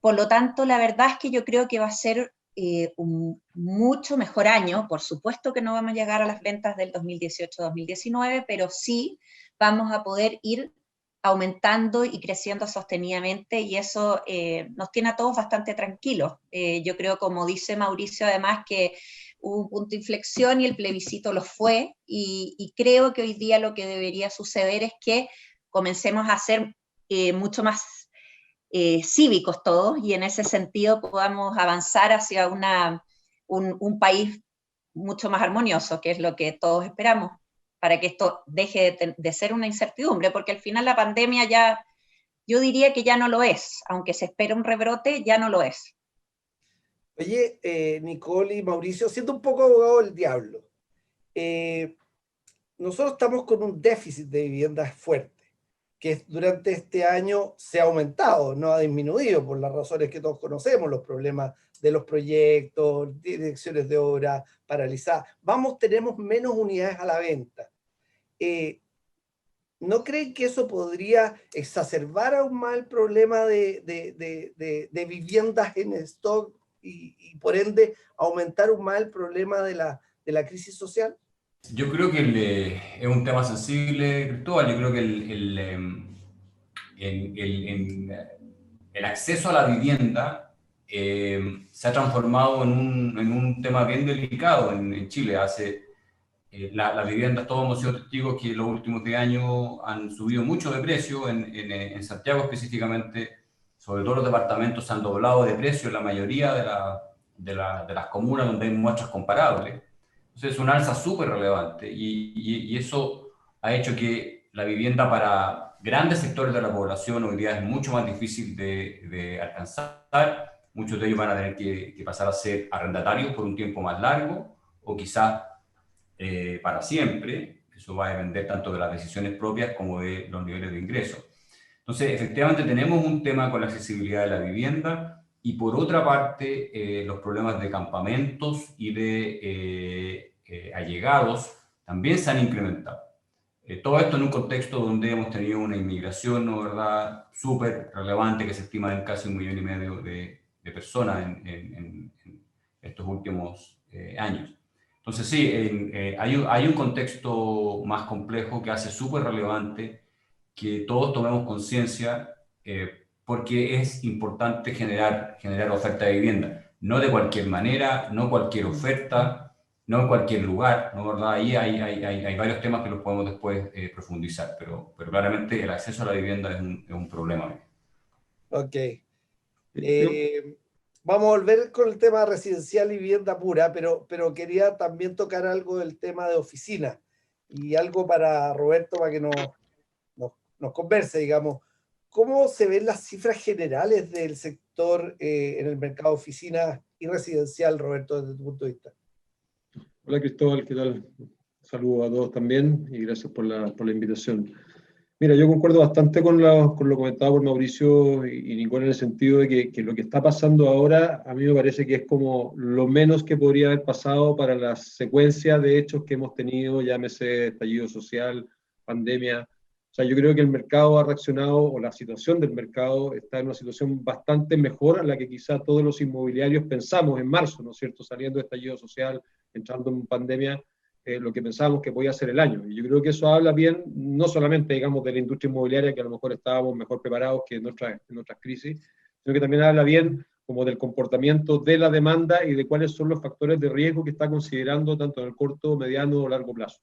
Por lo tanto, la verdad es que yo creo que va a ser un mucho mejor año. Por supuesto que no vamos a llegar a las ventas del 2018-2019, pero sí vamos a poder ir aumentando y creciendo sostenidamente, y eso nos tiene a todos bastante tranquilos. Yo creo, como dice Mauricio, además, que hubo un punto de inflexión y el plebiscito lo fue, y creo que hoy día lo que debería suceder es que comencemos a ser mucho más cívicos todos, y en ese sentido podamos avanzar hacia un país mucho más armonioso, que es lo que todos esperamos, para que esto deje de ser una incertidumbre, porque al final la pandemia ya, yo diría que ya no lo es, aunque se espera un rebrote, ya no lo es.
Oye, Nicole y Mauricio, siendo un poco abogado del diablo, nosotros estamos con un déficit de viviendas fuerte, que durante este año se ha aumentado, no ha disminuido, por las razones que todos conocemos, los problemas de los proyectos, direcciones de obra paralizadas. Tenemos menos unidades a la venta. ¿No creen que eso podría exacerbar aún más el problema de viviendas en stock y por ende aumentar aún más el problema de la crisis social?
Yo creo que es un tema sensible, Cristóbal. Yo creo que el acceso a la vivienda se ha transformado en un tema bien delicado en Chile. Las viviendas, todos hemos sido testigos que los últimos 10 años han subido mucho de precio, en Santiago específicamente, sobre todo los departamentos se han doblado de precio en la mayoría de las comunas donde hay muestras comparables. Entonces es un alza súper relevante y eso ha hecho que la vivienda para grandes sectores de la población hoy día es mucho más difícil de alcanzar. Muchos de ellos van a tener que pasar a ser arrendatarios por un tiempo más largo o quizás para siempre. Eso va a depender tanto de las decisiones propias como de los niveles de ingreso. Entonces, efectivamente, tenemos un tema con la accesibilidad de la vivienda y, por otra parte, los problemas de campamentos y de allegados también se han incrementado. Todo esto en un contexto donde hemos tenido una inmigración, ¿no, verdad?, súper relevante, que se estima en casi 1,5 millones de personas en estos últimos años. Entonces sí, hay un contexto más complejo que hace súper relevante que todos tomemos conciencia, porque es importante generar oferta de vivienda. No de cualquier manera, no cualquier oferta, no en cualquier lugar, ¿no, verdad? Ahí hay varios temas que los podemos después profundizar, pero claramente el acceso a la vivienda es un problema.
Ok. Vamos a volver con el tema residencial y vivienda pura, pero quería también tocar algo del tema de oficina y algo para Roberto para que nos converse, digamos. ¿Cómo se ven las cifras generales del sector en el mercado de oficinas y residencial, Roberto, desde tu punto de vista?
Hola Cristóbal, ¿qué tal? Saludos a todos también y gracias por la invitación. Mira, yo concuerdo bastante con lo comentado por Mauricio y Nicole, en el sentido de que lo que está pasando ahora a mí me parece que es como lo menos que podría haber pasado para la secuencia de hechos que hemos tenido, llámese estallido social, pandemia. O sea, yo creo que el mercado ha reaccionado, o la situación del mercado está en una situación bastante mejor a la que quizá todos los inmobiliarios pensamos en marzo, ¿no es cierto? Saliendo de estallido social, entrando en pandemia, lo que pensábamos que podía ser el año. Y yo creo que eso habla bien, no solamente, digamos, de la industria inmobiliaria, que a lo mejor estábamos mejor preparados que en otras crisis, sino que también habla bien como del comportamiento de la demanda y de cuáles son los factores de riesgo que está considerando tanto en el corto, mediano o largo plazo.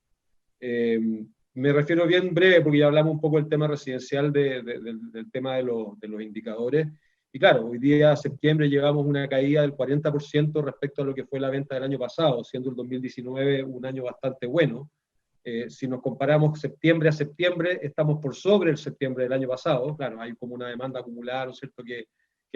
Me refiero bien breve, porque ya hablamos un poco del tema residencial, del tema de los indicadores. Y claro, hoy día, septiembre, llevamos una caída del 40% respecto a lo que fue la venta del año pasado, siendo el 2019 un año bastante bueno. Si nos comparamos septiembre a septiembre, estamos por sobre el septiembre del año pasado. Claro, hay como una demanda acumulada, ¿no es cierto?, que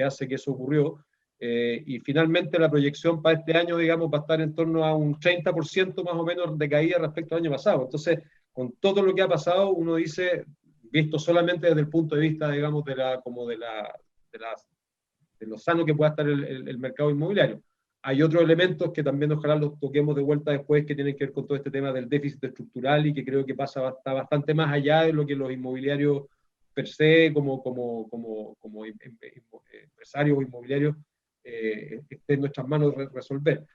hace que eso ocurrió. Y finalmente la proyección para este año, digamos, va a estar en torno a un 30% más o menos de caída respecto al año pasado. Entonces, con todo lo que ha pasado, uno dice, visto solamente desde el punto de vista, digamos, de lo sano que pueda estar el mercado inmobiliario. Hay otros elementos que también ojalá los toquemos de vuelta después, que tienen que ver con todo este tema del déficit estructural y que creo que está bastante más allá de lo que los inmobiliarios per se, como empresarios o inmobiliarios, esté en nuestras manos resolver.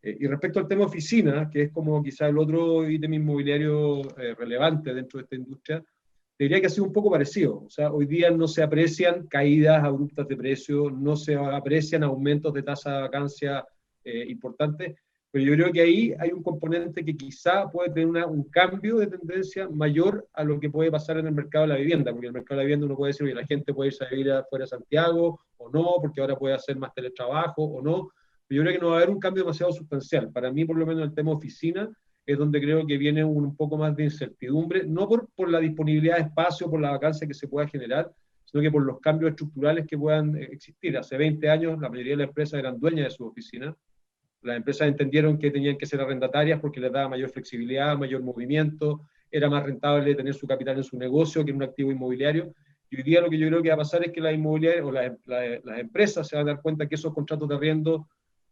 Y respecto al tema oficina, que es como quizá el otro ítem inmobiliario relevante dentro de esta industria, diría que ha sido un poco parecido. O sea, hoy día no se aprecian caídas abruptas de precio, no se aprecian aumentos de tasa de vacancia importantes, pero yo creo que ahí hay un componente que quizá puede tener un cambio de tendencia mayor a lo que puede pasar en el mercado de la vivienda, porque en el mercado de la vivienda uno puede decir que la gente puede irse a vivir afuera de Santiago o no, porque ahora puede hacer más teletrabajo o no, pero yo creo que no va a haber un cambio demasiado sustancial. Para mí, por lo menos, el tema oficina es donde creo que viene un poco más de incertidumbre, no por la disponibilidad de espacio, por la vacancia que se pueda generar, sino que por los cambios estructurales que puedan existir. Hace 20 años la mayoría de las empresas eran dueñas de sus oficinas. Las empresas entendieron que tenían que ser arrendatarias porque les daba mayor flexibilidad, mayor movimiento, era más rentable tener su capital en su negocio que en un activo inmobiliario. Y hoy día lo que yo creo que va a pasar es que las inmobiliarias o las empresas se van a dar cuenta que esos contratos de arriendo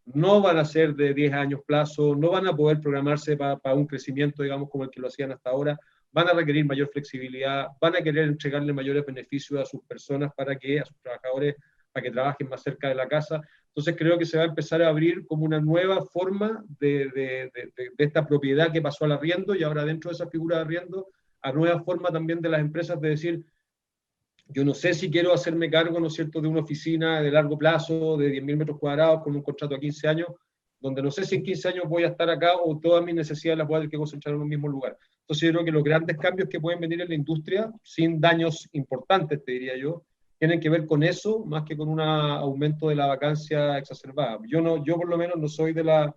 no van a ser de 10 años plazo, no van a poder programarse para un crecimiento, digamos, como el que lo hacían hasta ahora, van a requerir mayor flexibilidad, van a querer entregarle mayores beneficios a sus personas a sus trabajadores, para que trabajen más cerca de la casa. Entonces creo que se va a empezar a abrir como una nueva forma de esta propiedad que pasó al arriendo, y ahora dentro de esa figura de arriendo, a nueva forma también de las empresas de decir, yo no sé si quiero hacerme cargo, ¿no es cierto?, de una oficina de largo plazo, de 10.000 metros cuadrados, con un contrato a 15 años, donde no sé si en 15 años voy a estar acá o todas mis necesidades las voy a tener que concentrar en un mismo lugar. Entonces yo creo que los grandes cambios que pueden venir en la industria, sin daños importantes, te diría yo, tienen que ver con eso, más que con un aumento de la vacancia exacerbada. Yo por lo menos no soy de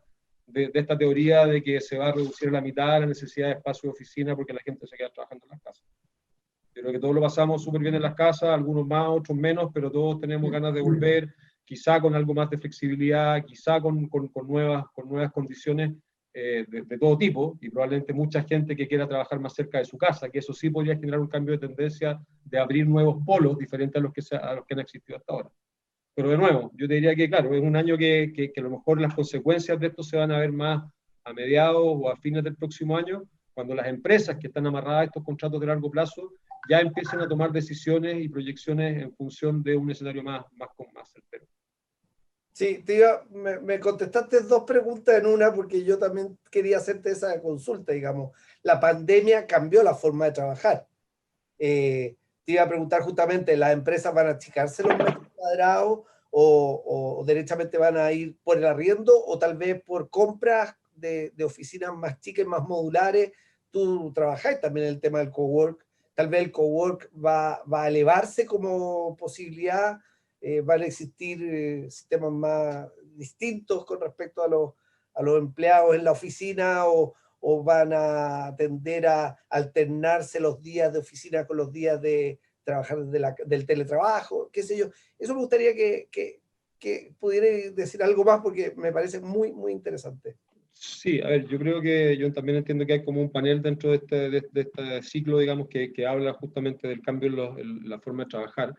esta teoría de que se va a reducir a la mitad la necesidad de espacio de oficina porque la gente se queda trabajando en las casas. Yo creo que todos lo pasamos súper bien en las casas, algunos más, otros menos, pero todos tenemos ganas de volver, quizá con algo más de flexibilidad, quizá con nuevas condiciones de todo tipo, y probablemente mucha gente que quiera trabajar más cerca de su casa, que eso sí podría generar un cambio de tendencia de abrir nuevos polos diferentes a los que han existido hasta ahora. Pero de nuevo, yo te diría que, claro, es un año que a lo mejor las consecuencias de esto se van a ver más a mediados o a fines del próximo año, cuando las empresas que están amarradas a estos contratos de largo plazo ya empiecen a tomar decisiones y proyecciones en función de un escenario más certero.
Sí, me contestaste dos preguntas en una, porque yo también quería hacerte esa consulta, digamos. La pandemia cambió la forma de trabajar. Te iba a preguntar justamente, ¿las empresas van a achicarse los metros cuadrados o derechamente van a ir por el arriendo o tal vez por compras de oficinas más chicas, más modulares? Tú trabajáis también en el tema del cowork. Tal vez el cowork va a elevarse como posibilidad. Van a existir sistemas más distintos con respecto a los empleados en la oficina o van a tender a alternarse los días de oficina con los días de trabajar del teletrabajo, qué sé yo. Eso me gustaría que pudiera decir algo más porque me parece muy, muy interesante.
Sí, a ver, yo creo que yo también entiendo que hay como un panel dentro de este ciclo, digamos, que habla justamente del cambio en la forma de trabajar.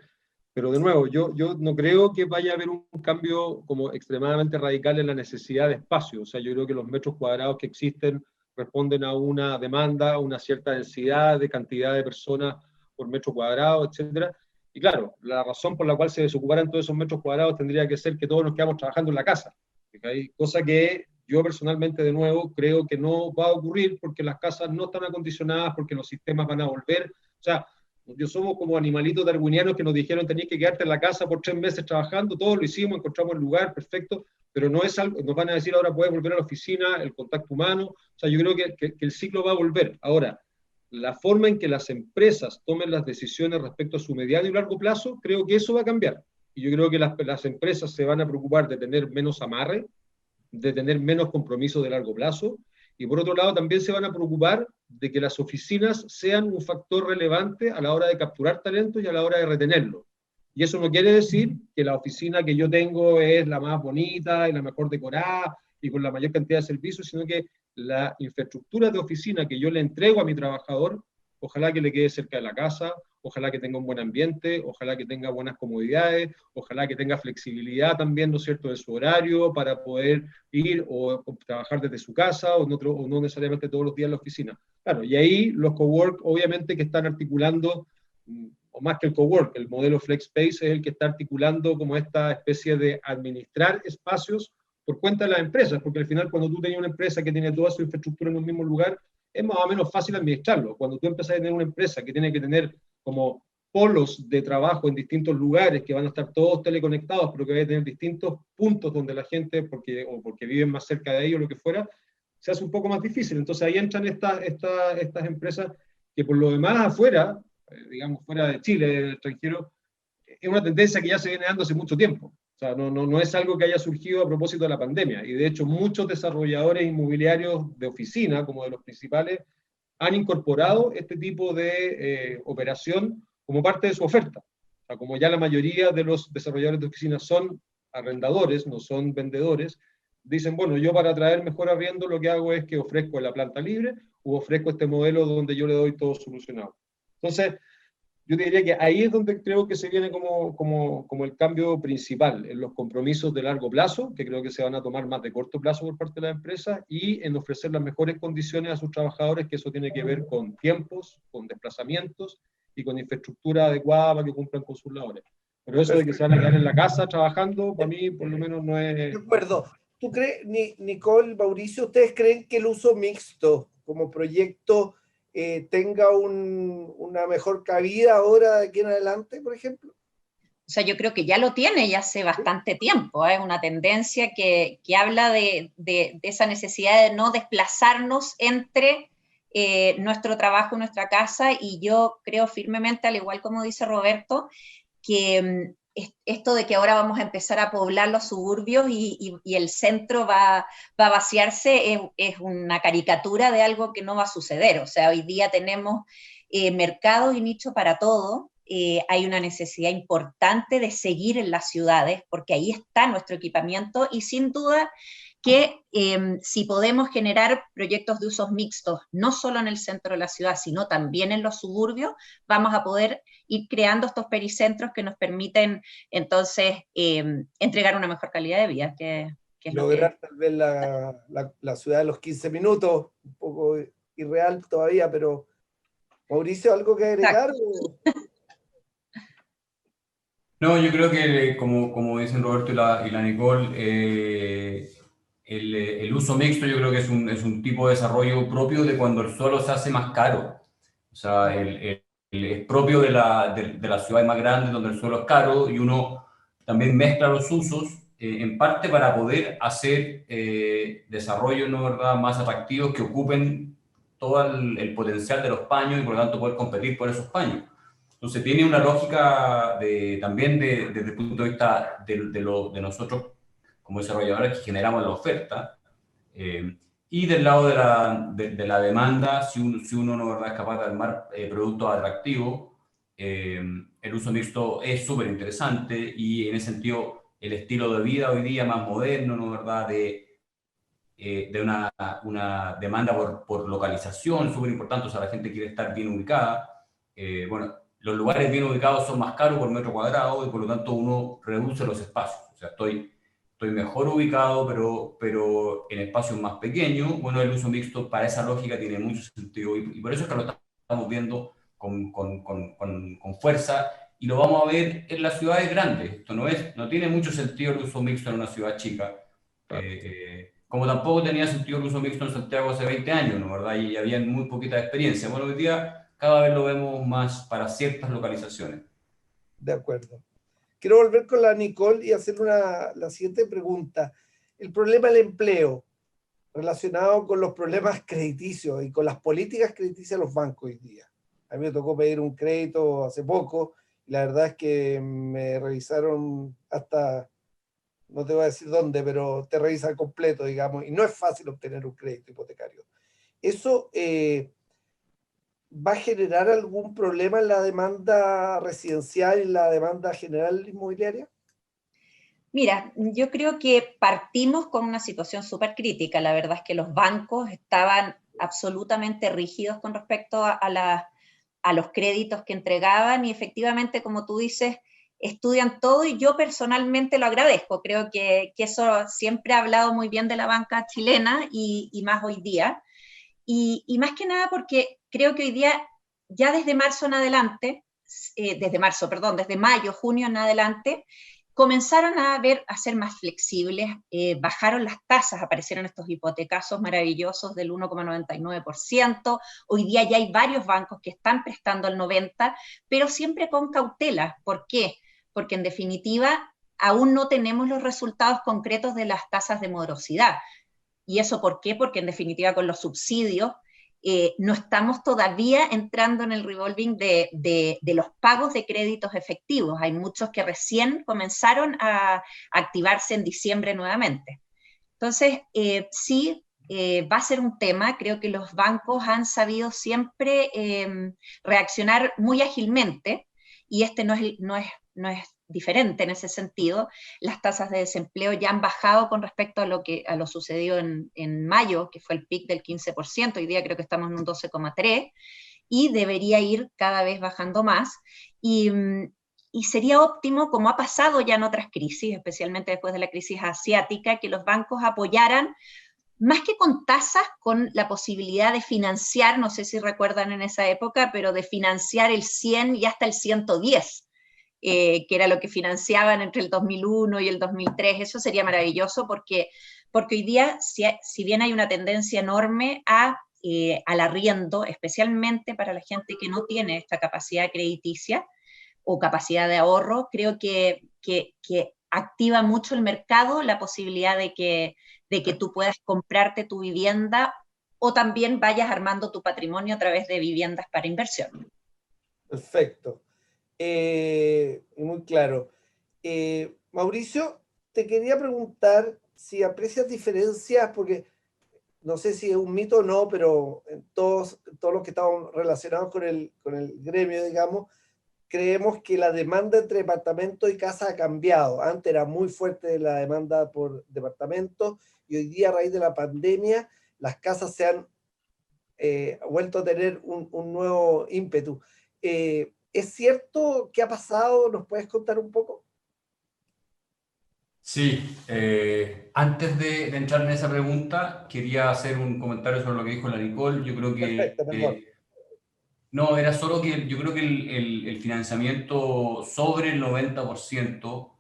Pero de nuevo, yo no creo que vaya a haber un cambio como extremadamente radical en la necesidad de espacio. O sea, yo creo que los metros cuadrados que existen responden a una demanda, a una cierta densidad de cantidad de personas por metro cuadrado, etcétera. Y claro, la razón por la cual se desocuparan todos esos metros cuadrados tendría que ser que todos nos quedamos trabajando en la casa. ¿Okay? Cosa que yo personalmente, de nuevo, creo que no va a ocurrir porque las casas no están acondicionadas, porque los sistemas van a volver. O sea, somos como animalitos darwinianos que nos dijeron tenías que quedarte en la casa por 3 meses trabajando, todos lo hicimos, encontramos el lugar, perfecto, pero no es algo, nos van a decir ahora puedes volver a la oficina, el contacto humano. O sea, yo creo que el ciclo va a volver. Ahora, la forma en que las empresas tomen las decisiones respecto a su mediano y largo plazo, creo que eso va a cambiar. Y yo creo que las empresas se van a preocupar de tener menos amarre, de tener menos compromiso de largo plazo, y por otro lado también se van a preocupar de que las oficinas sean un factor relevante a la hora de capturar talento y a la hora de retenerlo. Y eso no quiere decir que la oficina que yo tengo es la más bonita y la mejor decorada y con la mayor cantidad de servicios, sino que la infraestructura de oficina que yo le entrego a mi trabajador, ojalá que le quede cerca de la casa, ojalá que tenga un buen ambiente, ojalá que tenga buenas comodidades, ojalá que tenga flexibilidad también, ¿no es cierto?, de su horario para poder ir o trabajar desde su casa o no necesariamente todos los días en la oficina. Claro, y ahí los cowork obviamente que están articulando, o más que el cowork, el modelo FlexSpace es el que está articulando como esta especie de administrar espacios por cuenta de las empresas, porque al final cuando tú tienes una empresa que tiene toda su infraestructura en un mismo lugar, es más o menos fácil administrarlo. Cuando tú empiezas a tener una empresa que tiene que tener como polos de trabajo en distintos lugares, que van a estar todos teleconectados, pero que van a tener distintos puntos donde la gente, porque viven más cerca de ahí o lo que fuera, se hace un poco más difícil. Entonces ahí entran estas empresas que por lo demás afuera, digamos fuera de Chile, del extranjero, es una tendencia que ya se viene dando hace mucho tiempo. O sea, no es algo que haya surgido a propósito de la pandemia. Y de hecho muchos desarrolladores inmobiliarios de oficina, como de los principales, han incorporado este tipo de operación como parte de su oferta. O sea, como ya la mayoría de los desarrolladores de oficinas son arrendadores, no son vendedores, dicen, bueno, yo para traer mejor arriendo lo que hago es que ofrezco la planta libre, ofrezco este modelo donde yo le doy todo solucionado. Entonces, yo diría que ahí es donde creo que se viene como el cambio principal, en los compromisos de largo plazo, que creo que se van a tomar más de corto plazo por parte de la empresa, y en ofrecer las mejores condiciones a sus trabajadores, que eso tiene que ver con tiempos, con desplazamientos y con infraestructura adecuada para que cumplan con sus labores. Pero eso de que se van a quedar en la casa trabajando, para mí por lo menos no es...
De acuerdo. ¿Tú crees, Nicole, Mauricio, ustedes creen que el uso mixto como proyecto tenga una mejor cabida ahora de aquí en adelante, por ejemplo?
O sea, yo creo que ya lo tiene ya hace bastante tiempo. Es una tendencia que habla de esa necesidad de no desplazarnos entre nuestro trabajo y nuestra casa, y yo creo firmemente, al igual como dice Roberto, que esto de que ahora vamos a empezar a poblar los suburbios y el centro va a vaciarse es una caricatura de algo que no va a suceder. O sea, hoy día tenemos mercados y nicho para todo. Hay una necesidad importante de seguir en las ciudades, porque ahí está nuestro equipamiento, y sin duda que si podemos generar proyectos de usos mixtos, no solo en el centro de la ciudad, sino también en los suburbios, vamos a poder ir creando estos pericentros que nos permiten entonces entregar una mejor calidad de vida. Que es
lograr tal vez la ciudad de los 15 minutos, un poco irreal todavía, pero Mauricio, ¿algo que agregar?
No, yo creo que como dicen Roberto y la Nicole, el uso mixto yo creo que es un tipo de desarrollo propio de cuando el suelo se hace más caro. O sea, es propio de las ciudades más grandes donde el suelo es caro, y uno también mezcla los usos en parte para poder hacer desarrollos, ¿no, verdad?, más atractivos que ocupen todo el potencial de los paños, y por lo tanto poder competir por esos paños. Entonces tiene una lógica también desde el punto de vista de nosotros como desarrolladores que generamos la oferta, y del lado de la demanda, si uno no, ¿verdad?, es capaz de armar productos atractivos, el uso mixto es súper interesante, y en ese sentido el estilo de vida hoy día más moderno, ¿no, verdad?, de una demanda por localización súper importante. O sea, la gente quiere estar bien ubicada. Bueno, los lugares bien ubicados son más caros por metro cuadrado, y por lo tanto uno reduce los espacios. O sea, estoy mejor ubicado, pero en espacios más pequeños. Bueno, el uso mixto para esa lógica tiene mucho sentido, y por eso es que lo estamos viendo con fuerza, y lo vamos a ver en las ciudades grandes. Esto no tiene mucho sentido el uso mixto en una ciudad chica, como tampoco tenía sentido el uso mixto en Santiago hace 20 años, ¿no, verdad? Y había muy poquita experiencia. Bueno, hoy día cada vez lo vemos más para ciertas localizaciones.
De acuerdo. Quiero volver con la Nicole y hacer la siguiente pregunta. El problema del empleo relacionado con los problemas crediticios y con las políticas crediticias de los bancos hoy día. A mí me tocó pedir un crédito hace poco, y la verdad es que me revisaron hasta, no te voy a decir dónde, pero te revisan completo, digamos, y no es fácil obtener un crédito hipotecario. ¿Eso va a generar algún problema en la demanda residencial y en la demanda general inmobiliaria?
Mira, yo creo que partimos con una situación súper crítica. La verdad es que los bancos estaban absolutamente rígidos con respecto a los créditos que entregaban, y efectivamente, como tú dices, estudian todo, y yo personalmente lo agradezco. Creo que eso siempre ha hablado muy bien de la banca chilena, y más hoy día. Y más que nada porque creo que hoy día, ya desde marzo en adelante, desde mayo, junio en adelante, comenzaron a ser más flexibles, bajaron las tasas, aparecieron estos hipotecazos maravillosos del 1,99%, hoy día ya hay varios bancos que están prestando el 90%, pero siempre con cautela. ¿Por qué? Porque en definitiva aún no tenemos los resultados concretos de las tasas de morosidad. ¿Y eso por qué? Porque en definitiva con los subsidios no estamos todavía entrando en el revolving de los pagos de créditos efectivos. Hay muchos que recién comenzaron a activarse en diciembre nuevamente. Entonces, sí, va a ser un tema. Creo que los bancos han sabido siempre reaccionar muy ágilmente, y este no es diferente en ese sentido. Las tasas de desempleo ya han bajado con respecto a lo sucedido en mayo, que fue el pic del 15%, hoy día creo que estamos en un 12,3%, y debería ir cada vez bajando más, y sería óptimo, como ha pasado ya en otras crisis, especialmente después de la crisis asiática, que los bancos apoyaran, más que con tasas, con la posibilidad de financiar, no sé si recuerdan en esa época, pero de financiar el 100 y hasta el 110, que era lo que financiaban entre el 2001 y el 2003. Eso sería maravilloso porque hoy día, si bien hay una tendencia enorme al arriendo, especialmente para la gente que no tiene esta capacidad crediticia o capacidad de ahorro, creo que activa mucho el mercado la posibilidad de que tú puedas comprarte tu vivienda o también vayas armando tu patrimonio a través de viviendas para inversión.
Perfecto. Muy claro. Mauricio, te quería preguntar si aprecias diferencias, porque no sé si es un mito o no, pero todos los que estamos relacionados con el gremio, digamos, creemos que la demanda entre departamentos y casas ha cambiado. Antes era muy fuerte la demanda por departamentos y hoy día, a raíz de la pandemia, las casas se han vuelto a tener un nuevo ímpetu. ¿Es cierto qué ha pasado? ¿Nos puedes contar un poco?
Sí, antes de entrar en esa pregunta, quería hacer un comentario sobre lo que dijo la Nicole. Yo creo que...
Perfecto, perdón.
No, era solo que yo creo que el financiamiento sobre el 90%,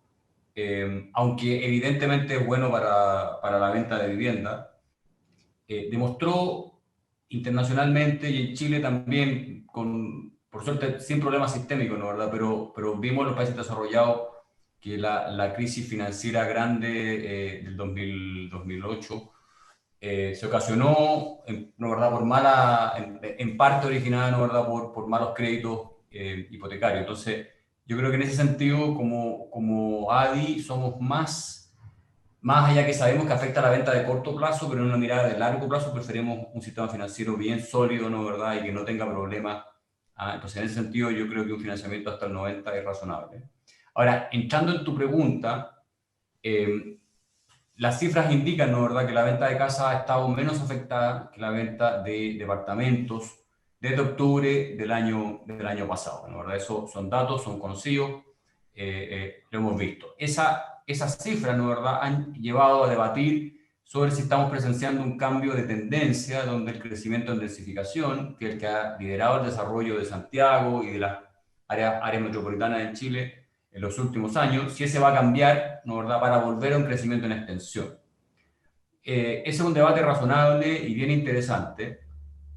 aunque evidentemente es bueno para la venta de vivienda, demostró internacionalmente y en Chile también, por suerte sin problemas sistémicos, ¿no? ¿Verdad? Pero vimos en los países desarrollados que la crisis financiera grande del 2008 se ocasionó, ¿no, verdad? En parte originada, ¿no, verdad? Por malos créditos hipotecarios. Entonces, yo creo que en ese sentido, como ADI, somos más allá que sabemos que afecta a la venta de corto plazo, pero en una mirada de largo plazo preferimos un sistema financiero bien sólido, ¿no, verdad? Y que no tenga problemas. Entonces, en ese sentido, yo creo que un financiamiento hasta el 90 es razonable. Ahora, entrando en tu pregunta, las cifras indican, ¿no, verdad?, que la venta de casas ha estado menos afectada que la venta de departamentos desde octubre del año pasado, ¿no, verdad? Esos son datos, son conocidos, lo hemos visto. Esas cifras, ¿no, verdad?, han llevado a debatir sobre si estamos presenciando un cambio de tendencia donde el crecimiento en densificación, que es el que ha liderado el desarrollo de Santiago y de las áreas metropolitanas en Chile en los últimos años, si ese va a cambiar, ¿no, verdad?, para volver a un crecimiento en extensión. Ese es un debate razonable y bien interesante.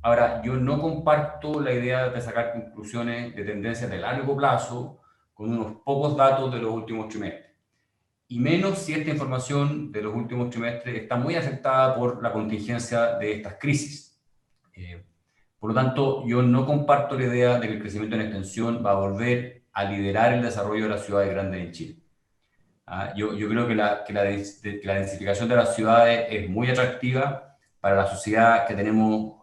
Ahora, yo no comparto la idea de sacar conclusiones de tendencias de largo plazo con unos pocos datos de los últimos trimestres. Y menos si esta información de los últimos trimestres está muy afectada por la contingencia de estas crisis. Por lo tanto, yo no comparto la idea de que el crecimiento en extensión va a volver a liderar el desarrollo de las ciudades grandes en Chile. Yo creo que la densificación de las ciudades es muy atractiva para la sociedad que tenemos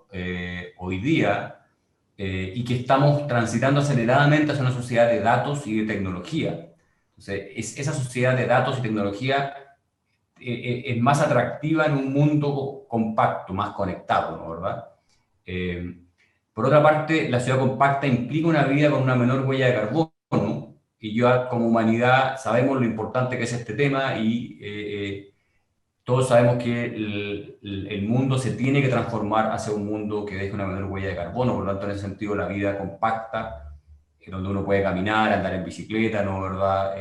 hoy día y que estamos transitando aceleradamente hacia una sociedad de datos y de tecnología. Entonces, esa sociedad de datos y tecnología es más atractiva en un mundo compacto, más conectado, ¿no, verdad? Por otra parte, la ciudad compacta implica una vida con una menor huella de carbono, y yo como humanidad sabemos lo importante que es este tema y todos sabemos que el mundo se tiene que transformar hacia un mundo que deje una menor huella de carbono. Por lo tanto, en ese sentido, la vida compacta, donde uno puede caminar, andar en bicicleta, ¿no, verdad?,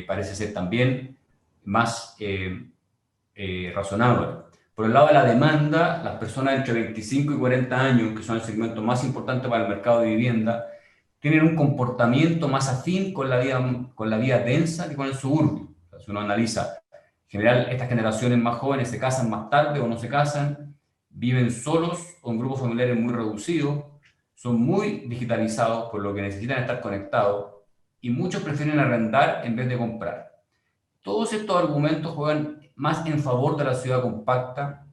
parece ser también más razonable. Por el lado de la demanda, las personas entre 25 y 40 años, que son el segmento más importante para el mercado de vivienda, tienen un comportamiento más afín con la vida densa que con el suburbio. O sea, si uno analiza, en general, estas generaciones más jóvenes se casan más tarde o no se casan, viven solos o en grupos familiares muy reducidos, son muy digitalizados, por lo que necesitan estar conectados, y muchos prefieren arrendar en vez de comprar. Todos estos argumentos juegan más en favor de la ciudad compacta.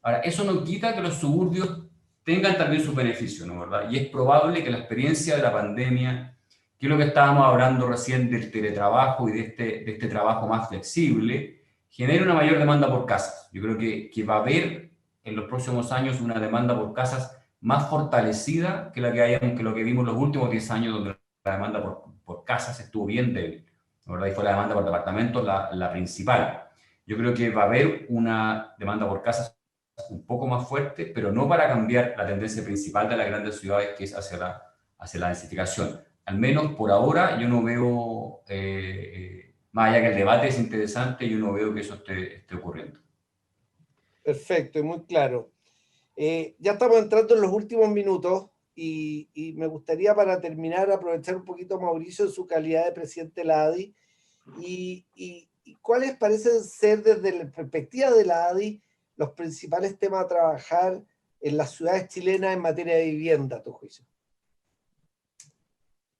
Ahora, eso no quita que los suburbios tengan también sus beneficios, ¿no, verdad? Y es probable que la experiencia de la pandemia que es lo que estábamos hablando recién del teletrabajo y de este trabajo más flexible, genera una mayor demanda por casas. Yo creo que va a haber en los próximos años una demanda por casas más fortalecida que lo que vimos los últimos 10 años, donde la demanda por casas estuvo bien débil, ¿verdad? Y fue la demanda por departamentos la principal. Yo creo que va a haber una demanda por casas un poco más fuerte, pero no para cambiar la tendencia principal de las grandes ciudades, que es hacia la densificación. Al menos por ahora yo no veo, más allá que el debate es interesante, yo no veo que eso esté ocurriendo.
Perfecto, y muy claro. Ya estamos entrando en los últimos minutos y me gustaría, para terminar, aprovechar un poquito a Mauricio en su calidad de presidente de la ADI y cuáles parecen ser, desde la perspectiva de la ADI, los principales temas a trabajar en las ciudades chilenas en materia de vivienda, a tu juicio.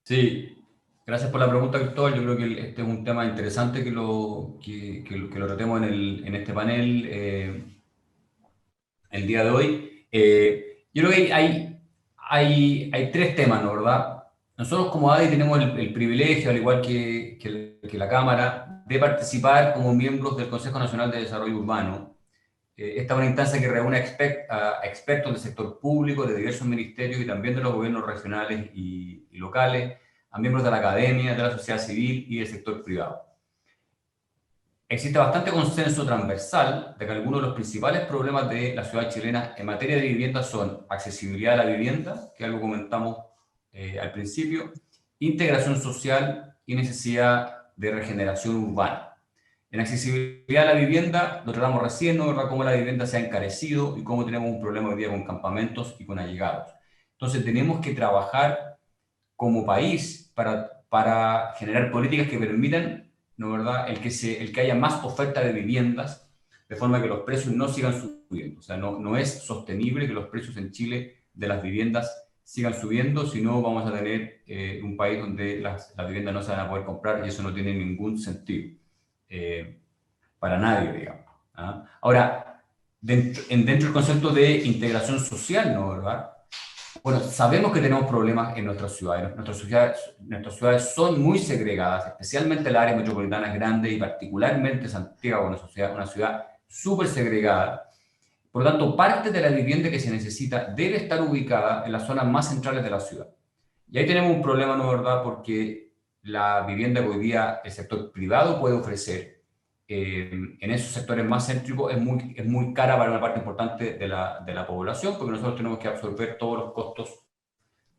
Sí, gracias por la pregunta, Cristóbal. Yo creo que este es un tema interesante que lo tratemos en este panel el día de hoy. Yo creo que hay tres temas, ¿no? ¿Verdad? Nosotros como ADI tenemos el privilegio, al igual que la Cámara, de participar como miembros del Consejo Nacional de Desarrollo Urbano. Esta es una instancia que reúne a expertos del sector público, de diversos ministerios y también de los gobiernos regionales y locales, a miembros de la academia, de la sociedad civil y del sector privado. Existe bastante consenso transversal de que algunos de los principales problemas de la ciudad chilena en materia de vivienda son accesibilidad a la vivienda, que algo comentamos al principio, integración social y necesidad de regeneración urbana. En accesibilidad a la vivienda, lo tratamos recién, ¿no? ¿Verdad? Cómo la vivienda se ha encarecido y cómo tenemos un problema hoy día con campamentos y con allegados. Entonces tenemos que trabajar como país para generar políticas que permitan, ¿no? ¿Verdad? El que haya más oferta de viviendas, de forma que los precios no sigan subiendo. O sea, no es sostenible que los precios en Chile de las viviendas sigan subiendo, si no vamos a tener un país donde las viviendas no se van a poder comprar, y eso no tiene ningún sentido. Para nadie, digamos. ¿Ah? Ahora, dentro del concepto de integración social, ¿no? ¿Verdad? Bueno, sabemos que tenemos problemas en nuestras ciudades. Nuestras ciudades son muy segregadas, especialmente las áreas metropolitanas grandes y particularmente Santiago, una ciudad súper segregada. Por lo tanto, parte de la vivienda que se necesita debe estar ubicada en las zonas más centrales de la ciudad. Y ahí tenemos un problema, ¿no? ¿Verdad? Porque la vivienda que hoy día el sector privado puede ofrecer en esos sectores más céntricos es muy cara para una parte importante de la población, porque nosotros tenemos que absorber todos los costos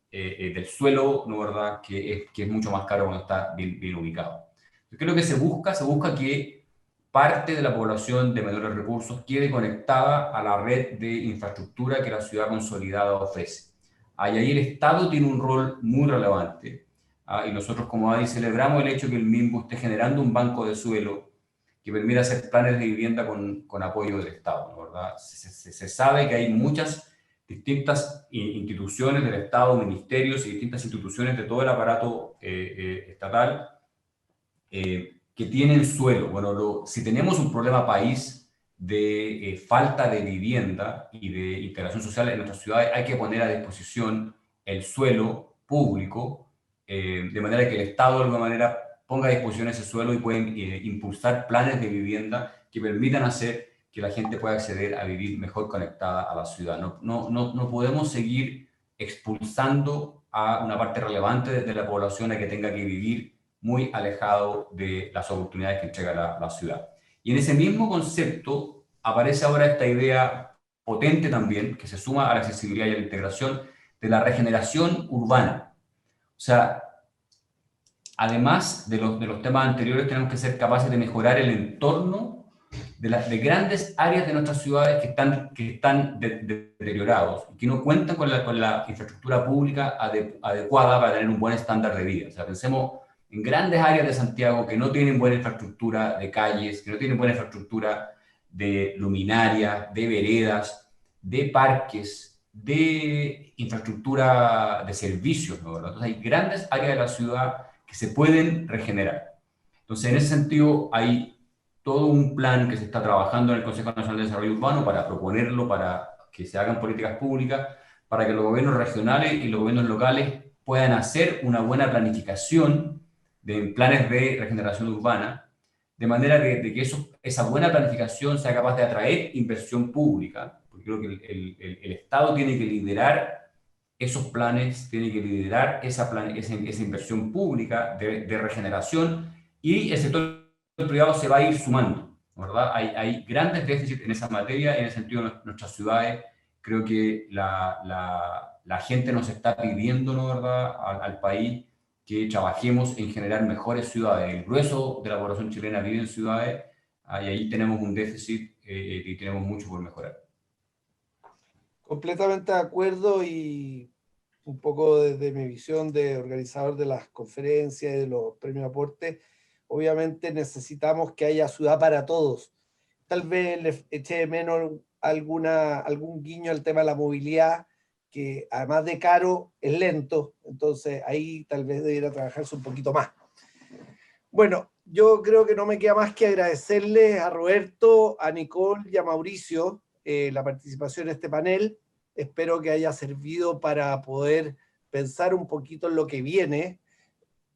del suelo, ¿no? ¿Verdad? Que es mucho más caro cuando está bien ubicado. Entonces, ¿qué es lo que se busca? Se busca que parte de la población de menores recursos quede conectada a la red de infraestructura que la ciudad consolidada ofrece. Ahí el Estado tiene un rol muy relevante. Y nosotros como ADI celebramos el hecho que el MIMBU esté generando un banco de suelo que permita hacer planes de vivienda con apoyo del Estado, ¿no? ¿Verdad? Se sabe que hay muchas distintas instituciones del Estado, ministerios y distintas instituciones de todo el aparato estatal que tienen suelo. Bueno, si tenemos un problema país de falta de vivienda y de integración social en nuestras ciudades, hay que poner a disposición el suelo público, de manera que el Estado de alguna manera ponga a disposición ese suelo y pueden impulsar planes de vivienda que permitan hacer que la gente pueda acceder a vivir mejor conectada a la ciudad. No podemos seguir expulsando a una parte relevante de la población a que tenga que vivir muy alejado de las oportunidades que entrega la ciudad. Y en ese mismo concepto aparece ahora esta idea potente también, que se suma a la accesibilidad y a la integración, de la regeneración urbana. O sea, además de los temas anteriores, tenemos que ser capaces de mejorar el entorno de grandes áreas de nuestras ciudades que están deteriorados y que no cuentan con la infraestructura pública adecuada para tener un buen estándar de vida. O sea, pensemos en grandes áreas de Santiago que no tienen buena infraestructura de calles, que no tienen buena infraestructura de luminarias, de veredas, de parques, de infraestructura de servicios, ¿no? Entonces hay grandes áreas de la ciudad que se pueden regenerar. Entonces, en ese sentido, hay todo un plan que se está trabajando en el Consejo Nacional de Desarrollo Urbano para proponerlo, para que se hagan políticas públicas, para que los gobiernos regionales y los gobiernos locales puedan hacer una buena planificación de planes de regeneración urbana, de manera de que esa buena planificación sea capaz de atraer inversión pública, porque creo que el Estado tiene que liderar esos planes, tiene que liderar esa inversión pública de regeneración, y el sector privado se va a ir sumando, ¿verdad? Hay grandes déficits en esa materia. En el sentido de nuestras ciudades, creo que la gente nos está pidiendo, ¿no, verdad?, al país, que trabajemos en generar mejores ciudades. El grueso de la población chilena vive en ciudades, y ahí tenemos un déficit y tenemos mucho por mejorar.
Completamente de acuerdo, y un poco desde mi visión de organizador de las conferencias y de los premios aportes, obviamente necesitamos que haya ciudad para todos. Tal vez le eché de menos algún guiño al tema de la movilidad, que además de caro, es lento, entonces ahí tal vez debería trabajarse un poquito más. Bueno, yo creo que no me queda más que agradecerles a Roberto, a Nicole y a Mauricio la participación en este panel. Espero que haya servido para poder pensar un poquito en lo que viene,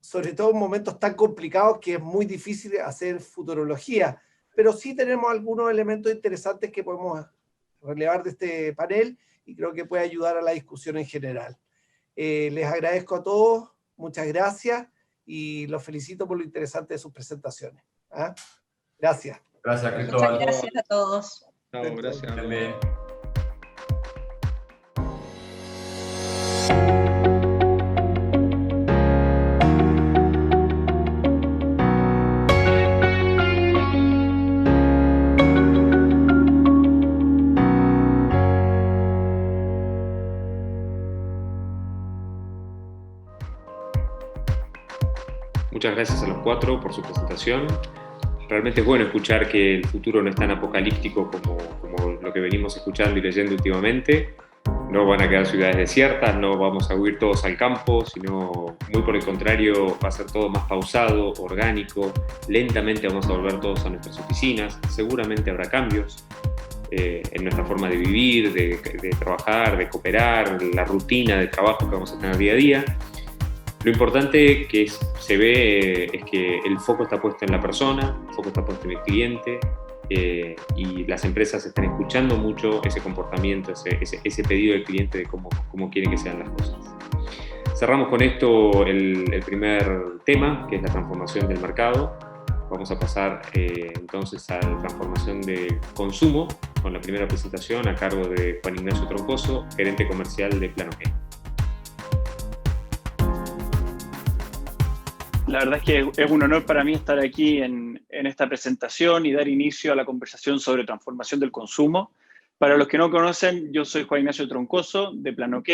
sobre todo en momentos tan complicados que es muy difícil hacer futurología, pero sí tenemos algunos elementos interesantes que podemos relevar de este panel, y creo que puede ayudar a la discusión en general. Les agradezco a todos, muchas gracias, y los felicito por lo interesante de sus presentaciones. ¿Ah? Gracias.
Gracias, Cristóbal.
Muchas gracias a todos.
Chao, gracias.
También.
Muchas gracias a los cuatro por su presentación. Realmente es bueno escuchar que el futuro no es tan apocalíptico como lo que venimos escuchando y leyendo últimamente. No van a quedar ciudades desiertas, no vamos a huir todos al campo, sino muy por el contrario, va a ser todo más pausado, orgánico. Lentamente vamos a volver todos a nuestras oficinas. Seguramente habrá cambios en nuestra forma de vivir, de trabajar, de cooperar, la rutina de trabajo que vamos a tener día a día. Lo importante que se ve es que el foco está puesto en la persona, el foco está puesto en el cliente, y las empresas están escuchando mucho ese comportamiento, ese pedido del cliente de cómo quiere que sean las cosas. Cerramos con esto el primer tema, que es la transformación del mercado. Vamos a pasar entonces a la transformación del consumo, con la primera presentación a cargo de Juan Ignacio Troncoso, gerente comercial de Plan OK.
La verdad es que es un honor para mí estar aquí en esta presentación y dar inicio a la conversación sobre transformación del consumo. Para los que no conocen, yo soy Juan Ignacio Troncoso, de Plan OK,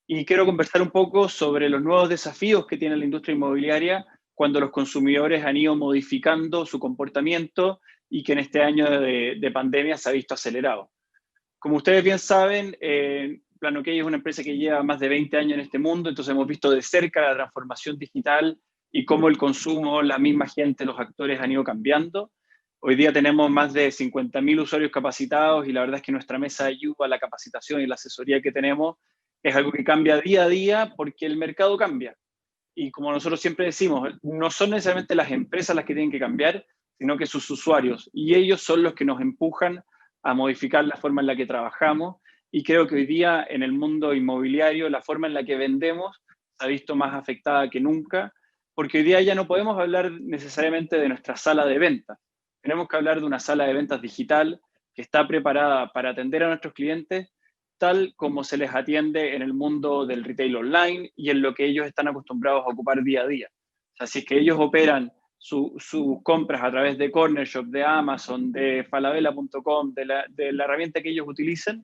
y quiero conversar un poco sobre los nuevos desafíos que tiene la industria inmobiliaria cuando los consumidores han ido modificando su comportamiento y que en este año de pandemia se ha visto acelerado. Como ustedes bien saben, Plan OK es una empresa que lleva más de 20 años en este mundo, entonces hemos visto de cerca la transformación digital y cómo el consumo, la misma gente, los actores han ido cambiando. Hoy día tenemos más de 50.000 usuarios capacitados, y la verdad es que nuestra mesa de ayuda, la capacitación y la asesoría que tenemos es algo que cambia día a día porque el mercado cambia. Y como nosotros siempre decimos, no son necesariamente las empresas las que tienen que cambiar, sino que sus usuarios. Y ellos son los que nos empujan a modificar la forma en la que trabajamos. Y creo que hoy día en el mundo inmobiliario la forma en la que vendemos se ha visto más afectada que nunca, porque hoy día ya no podemos hablar necesariamente de nuestra sala de ventas. Tenemos que hablar de una sala de ventas digital que está preparada para atender a nuestros clientes tal como se les atiende en el mundo del retail online y en lo que ellos están acostumbrados a ocupar día a día. O sea, si es que ellos operan sus compras a través de Corner Shop, de Amazon, de falabella.com, de la herramienta que ellos utilicen,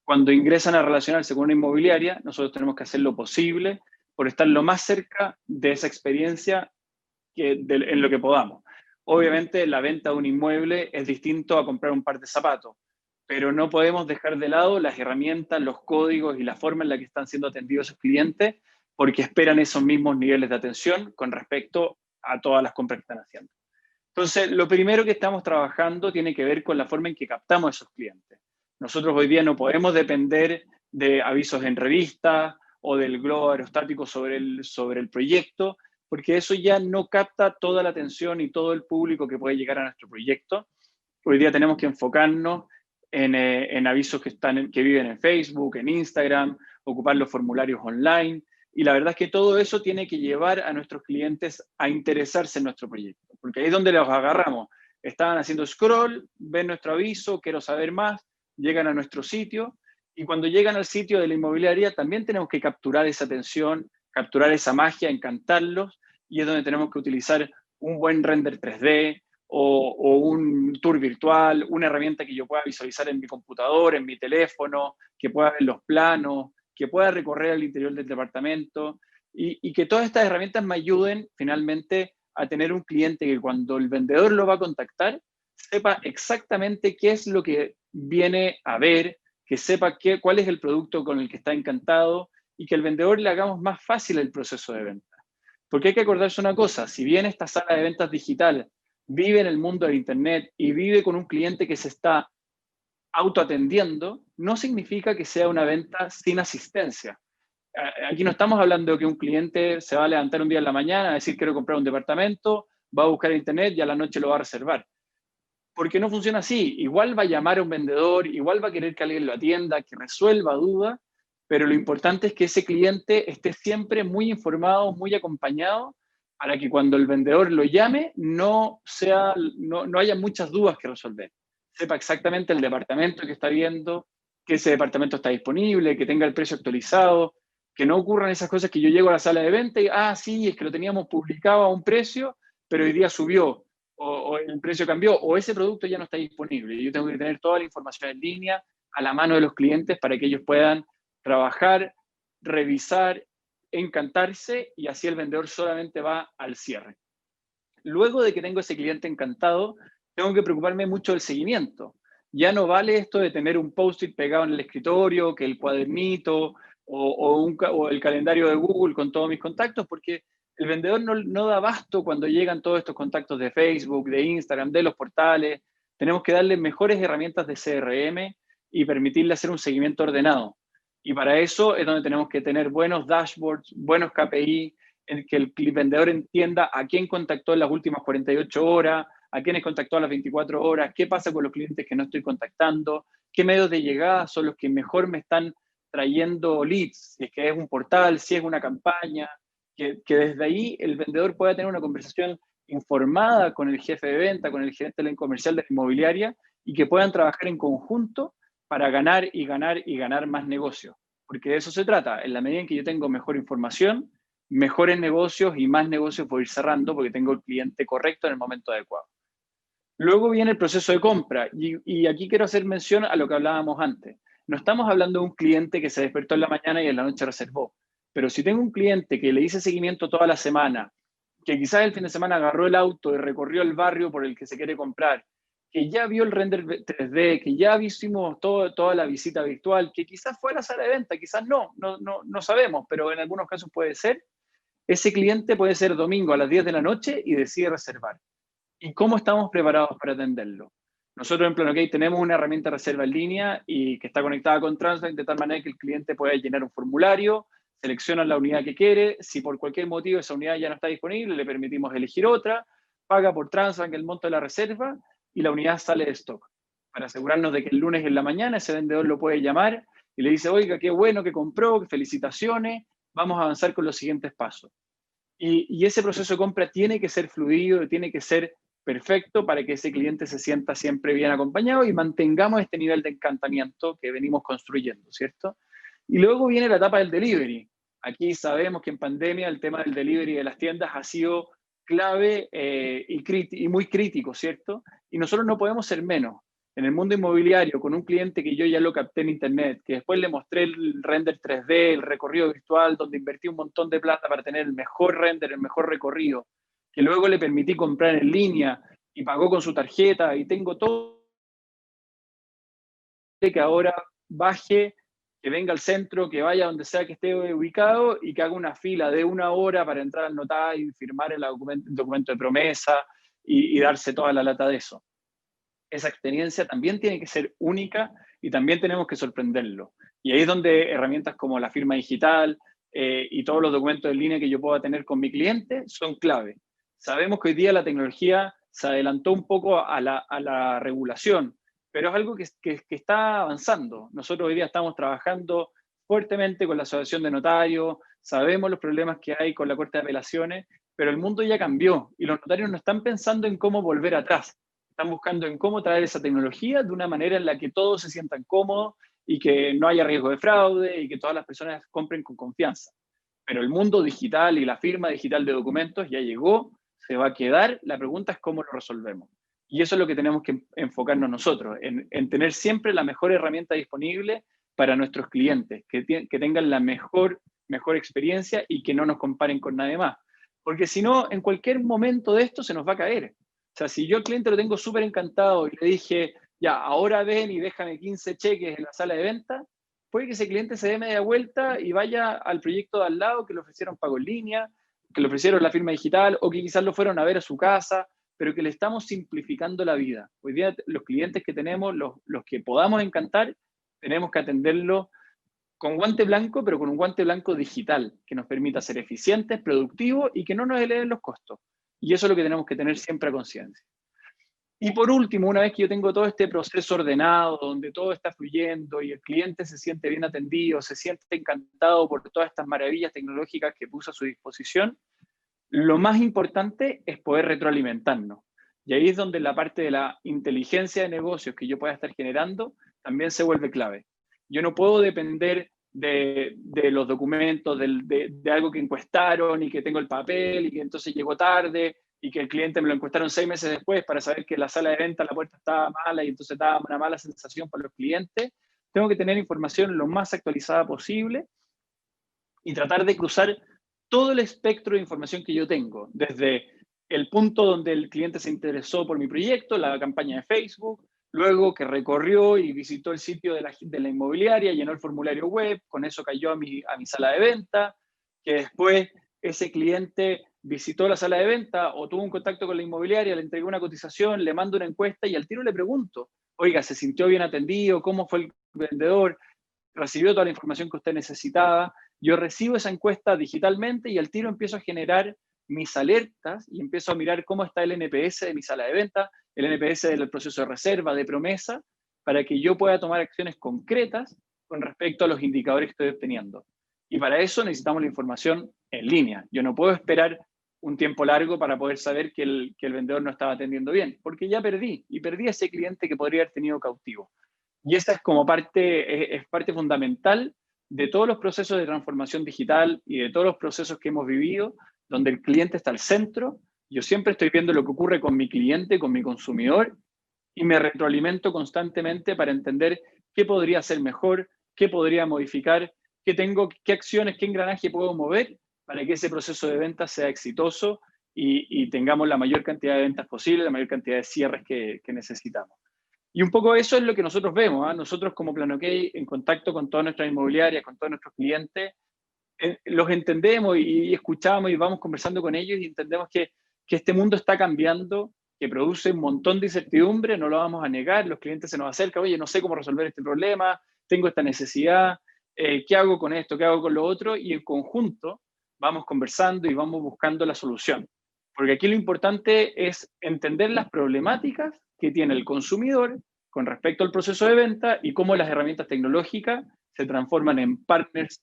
cuando ingresan a relacionarse con una inmobiliaria, nosotros tenemos que hacer lo posible por estar lo más cerca de esa experiencia en lo que podamos. Obviamente, la venta de un inmueble es distinto a comprar un par de zapatos, pero no podemos dejar de lado las herramientas, los códigos y la forma en la que están siendo atendidos esos clientes, porque esperan esos mismos niveles de atención con respecto a todas las compras que están haciendo. Entonces, lo primero que estamos trabajando tiene que ver con la forma en que captamos a esos clientes. Nosotros hoy día no podemos depender de avisos en revistas o del globo aerostático sobre el proyecto, porque eso ya no capta toda la atención y todo el público que puede llegar a nuestro proyecto. Hoy día tenemos que enfocarnos en avisos que viven en Facebook, en Instagram, ocupar los formularios online, y la verdad es que todo eso tiene que llevar a nuestros clientes a interesarse en nuestro proyecto, porque ahí es donde los agarramos. Estaban haciendo scroll, ven nuestro aviso, quiero saber más, llegan a nuestro sitio, y cuando llegan al sitio de la inmobiliaria también tenemos que capturar esa atención, capturar esa magia, encantarlos, y es donde tenemos que utilizar un buen render 3D o un tour virtual, una herramienta que yo pueda visualizar en mi computador, en mi teléfono, que pueda ver los planos, que pueda recorrer el interior del departamento, y que todas estas herramientas me ayuden finalmente a tener un cliente que cuando el vendedor lo va a contactar, sepa exactamente qué es lo que viene a ver, que sepa cuál es el producto con el que está encantado, y que el vendedor le hagamos más fácil el proceso de venta. Porque hay que acordarse una cosa, si bien esta sala de ventas digital vive en el mundo de Internet y vive con un cliente que se está autoatendiendo, no significa que sea una venta sin asistencia. Aquí no estamos hablando de que un cliente se va a levantar un día en la mañana a decir quiero comprar un departamento, va a buscar Internet y a la noche lo va a reservar. Porque no funciona así. Igual va a llamar a un vendedor, igual va a querer que alguien lo atienda, que resuelva dudas, pero lo importante es que ese cliente esté siempre muy informado, muy acompañado, para que cuando el vendedor lo llame no haya muchas dudas que resolver. Sepa exactamente el departamento que está viendo, que ese departamento está disponible, que tenga el precio actualizado, que no ocurran esas cosas que yo llego a la sala de venta y, sí, es que lo teníamos publicado a un precio, pero hoy día subió, o el precio cambió, o ese producto ya no está disponible. Yo tengo que tener toda la información en línea a la mano de los clientes para que ellos puedan trabajar, revisar, encantarse, y así el vendedor solamente va al cierre. Luego de que tengo ese cliente encantado, tengo que preocuparme mucho del seguimiento. Ya no vale esto de tener un post-it pegado en el escritorio, que el cuadernito o el calendario de Google con todos mis contactos, porque el vendedor no da abasto cuando llegan todos estos contactos de Facebook, de Instagram, de los portales. Tenemos que darle mejores herramientas de CRM y permitirle hacer un seguimiento ordenado. Y para eso es donde tenemos que tener buenos dashboards, buenos KPI, en que el vendedor entienda a quién contactó en las últimas 48 horas, a quiénes contactó a las 24 horas, qué pasa con los clientes que no estoy contactando, qué medios de llegada son los que mejor me están trayendo leads, si es que es un portal, si es una campaña, que desde ahí el vendedor pueda tener una conversación informada con el jefe de venta, con el gerente de la comercial de la inmobiliaria, y que puedan trabajar en conjunto para ganar y ganar y ganar más negocios. Porque de eso se trata. En la medida en que yo tengo mejor información, mejores negocios y más negocios puedo ir cerrando porque tengo el cliente correcto en el momento adecuado. Luego viene el proceso de compra, y aquí quiero hacer mención a lo que hablábamos antes. No estamos hablando de un cliente que se despertó en la mañana y en la noche reservó, pero si tengo un cliente que le hice seguimiento toda la semana, que quizás el fin de semana agarró el auto y recorrió el barrio por el que se quiere comprar, que ya vio el render 3D, que ya hicimos toda la visita virtual, que quizás fue a la sala de venta, quizás no sabemos, pero en algunos casos puede ser. Ese cliente puede ser domingo a las 10 de la noche y decide reservar. ¿Y cómo estamos preparados para atenderlo? Nosotros en PlanoK tenemos una herramienta de reserva en línea y que está conectada con Transbank de tal manera que el cliente puede llenar un formulario, selecciona la unidad que quiere, si por cualquier motivo esa unidad ya no está disponible, le permitimos elegir otra, paga por Transbank el monto de la reserva y la unidad sale de stock. Para asegurarnos de que el lunes en la mañana ese vendedor lo puede llamar y le dice, oiga, qué bueno que compró, felicitaciones, vamos a avanzar con los siguientes pasos. Y ese proceso de compra tiene que ser fluido, tiene que ser perfecto para que ese cliente se sienta siempre bien acompañado y mantengamos este nivel de encantamiento que venimos construyendo, ¿cierto? Y luego viene la etapa del delivery. Aquí sabemos que en pandemia el tema del delivery de las tiendas ha sido clave y muy crítico, ¿cierto? Y nosotros no podemos ser menos. En el mundo inmobiliario, con un cliente que yo ya lo capté en internet, que después le mostré el render 3D, el recorrido virtual, donde invertí un montón de plata para tener el mejor render, el mejor recorrido, que luego le permití comprar en línea y pagó con su tarjeta y tengo todo, que ahora baje, que venga al centro, que vaya donde sea que esté ubicado y que haga una fila de 1 hora para entrar al notario y firmar el documento de promesa y darse toda la lata de eso. Esa experiencia también tiene que ser única y también tenemos que sorprenderlo. Y ahí es donde herramientas como la firma digital, y todos los documentos en línea que yo pueda tener con mi cliente son clave. Sabemos que hoy día la tecnología se adelantó un poco a la regulación, pero es algo que está avanzando. Nosotros hoy día estamos trabajando fuertemente con la Asociación de Notarios, sabemos los problemas que hay con la Corte de Apelaciones, pero el mundo ya cambió y los notarios no están pensando en cómo volver atrás, están buscando en cómo traer esa tecnología de una manera en la que todos se sientan cómodos y que no haya riesgo de fraude y que todas las personas compren con confianza. Pero el mundo digital y la firma digital de documentos ya llegó, se va a quedar, la pregunta es cómo lo resolvemos. Y eso es lo que tenemos que enfocarnos nosotros, en tener siempre la mejor herramienta disponible para nuestros clientes, que tengan la mejor experiencia y que no nos comparen con nadie más. Porque si no, en cualquier momento de esto se nos va a caer. O sea, si yo al cliente lo tengo súper encantado y le dije, ya, ahora ven y déjame 15 cheques en la sala de venta, puede que ese cliente se dé media vuelta y vaya al proyecto de al lado que le ofrecieron pago en línea, que le ofrecieron la firma digital o que quizás lo fueron a ver a su casa, pero que le estamos simplificando la vida. Hoy día los clientes que tenemos, los que podamos encantar, tenemos que atenderlo con guante blanco, pero con un guante blanco digital, que nos permita ser eficientes, productivos y que no nos eleven los costos. Y eso es lo que tenemos que tener siempre a conciencia. Y por último, una vez que yo tengo todo este proceso ordenado, donde todo está fluyendo y el cliente se siente bien atendido, se siente encantado por todas estas maravillas tecnológicas que puso a su disposición, lo más importante es poder retroalimentarnos. Y ahí es donde la parte de la inteligencia de negocios que yo pueda estar generando también se vuelve clave. Yo no puedo depender de los documentos, de algo que encuestaron y que tengo el papel y que entonces llegó tarde y que el cliente me lo encuestaron 6 meses después para saber que la sala de venta, la puerta estaba mala y entonces daba una mala sensación para los clientes. Tengo que tener información lo más actualizada posible y tratar de cruzar todo el espectro de información que yo tengo, desde el punto donde el cliente se interesó por mi proyecto, la campaña de Facebook, luego que recorrió y visitó el sitio de la inmobiliaria, llenó el formulario web, con eso cayó a mi sala de venta, que después ese cliente visitó la sala de venta o tuvo un contacto con la inmobiliaria, le entregué una cotización, le mando una encuesta y al tiro le pregunto, oiga, ¿se sintió bien atendido? ¿Cómo fue el vendedor? ¿Recibió toda la información que usted necesitaba? Yo recibo esa encuesta digitalmente y al tiro empiezo a generar mis alertas y empiezo a mirar cómo está el NPS de mi sala de venta, el NPS del proceso de reserva, de promesa, para que yo pueda tomar acciones concretas con respecto a los indicadores que estoy obteniendo. Y para eso necesitamos la información en línea. Yo no puedo esperar un tiempo largo para poder saber que el vendedor no estaba atendiendo bien, porque ya perdí a ese cliente que podría haber tenido cautivo. Y esa es como parte fundamental de todos los procesos de transformación digital y de todos los procesos que hemos vivido, donde el cliente está al centro. Yo siempre estoy viendo lo que ocurre con mi cliente, con mi consumidor, y me retroalimento constantemente para entender qué podría ser mejor, qué podría modificar, qué acciones, qué engranaje puedo mover para que ese proceso de ventas sea exitoso y tengamos la mayor cantidad de ventas posible, la mayor cantidad de cierres que necesitamos. Y un poco eso es lo que nosotros vemos, ¿eh? Nosotros como PlanOK, en contacto con todas nuestras inmobiliarias, con todos nuestros clientes, los entendemos y escuchamos y vamos conversando con ellos y entendemos que este mundo está cambiando, que produce un montón de incertidumbre, no lo vamos a negar, los clientes se nos acercan, oye, no sé cómo resolver este problema, tengo esta necesidad, ¿qué hago con esto? ¿Qué hago con lo otro? Y en conjunto vamos conversando y vamos buscando la solución. Porque aquí lo importante es entender las problemáticas que tiene el consumidor con respecto al proceso de venta y cómo las herramientas tecnológicas se transforman en partners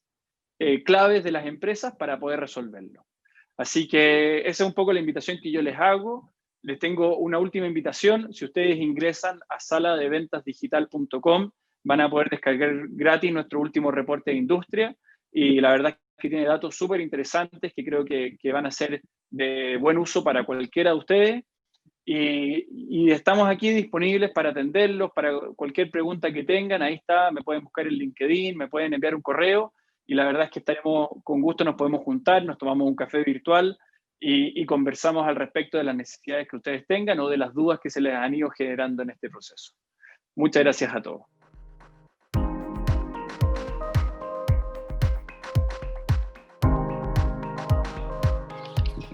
claves de las empresas para poder resolverlo. Así que esa es un poco la invitación que yo les hago. Les tengo una última invitación. Si ustedes ingresan a saladeventasdigital.com, van a poder descargar gratis nuestro último reporte de industria y la verdad es que tiene datos súper interesantes que creo que van a ser de buen uso para cualquiera de ustedes. Y estamos aquí disponibles para atenderlos, para cualquier pregunta que tengan. Ahí está, me pueden buscar en LinkedIn, me pueden enviar un correo y la verdad es que estaremos con gusto, nos podemos juntar, nos tomamos un café virtual y conversamos al respecto de las necesidades que ustedes tengan o de las dudas que se les han ido generando en este proceso. Muchas gracias a todos.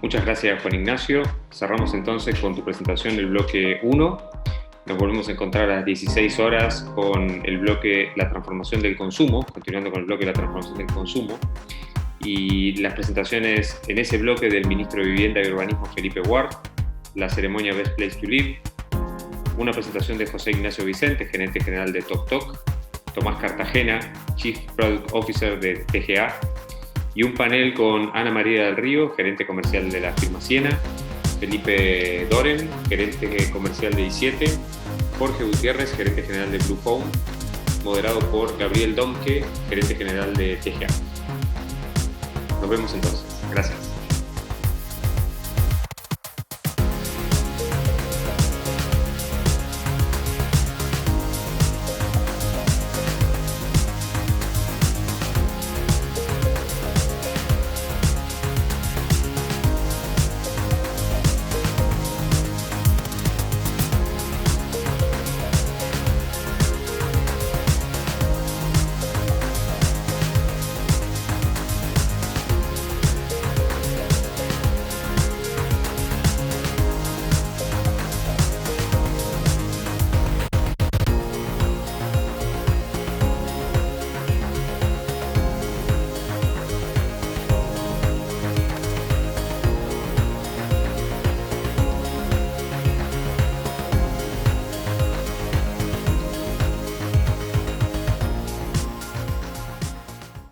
Muchas gracias, Juan Ignacio. Cerramos entonces con tu presentación del bloque 1. Nos volvemos a encontrar a las 16 horas con el bloque La transformación del consumo, continuando con el bloque La transformación del consumo. y las presentaciones en ese bloque del ministro de Vivienda y Urbanismo Felipe Ward, la ceremonia Best Place to Live, una presentación de José Ignacio Vicente, gerente general de TokTok, Tomás Cartagena, Chief Product Officer de TGA, y un panel con Ana María del Río, gerente comercial de la firma Siena, Felipe Doren, gerente comercial de I7, Jorge Gutiérrez, gerente general de Blue Home, moderado por Gabriel Domke, gerente general de TGA. Nos vemos entonces. Gracias.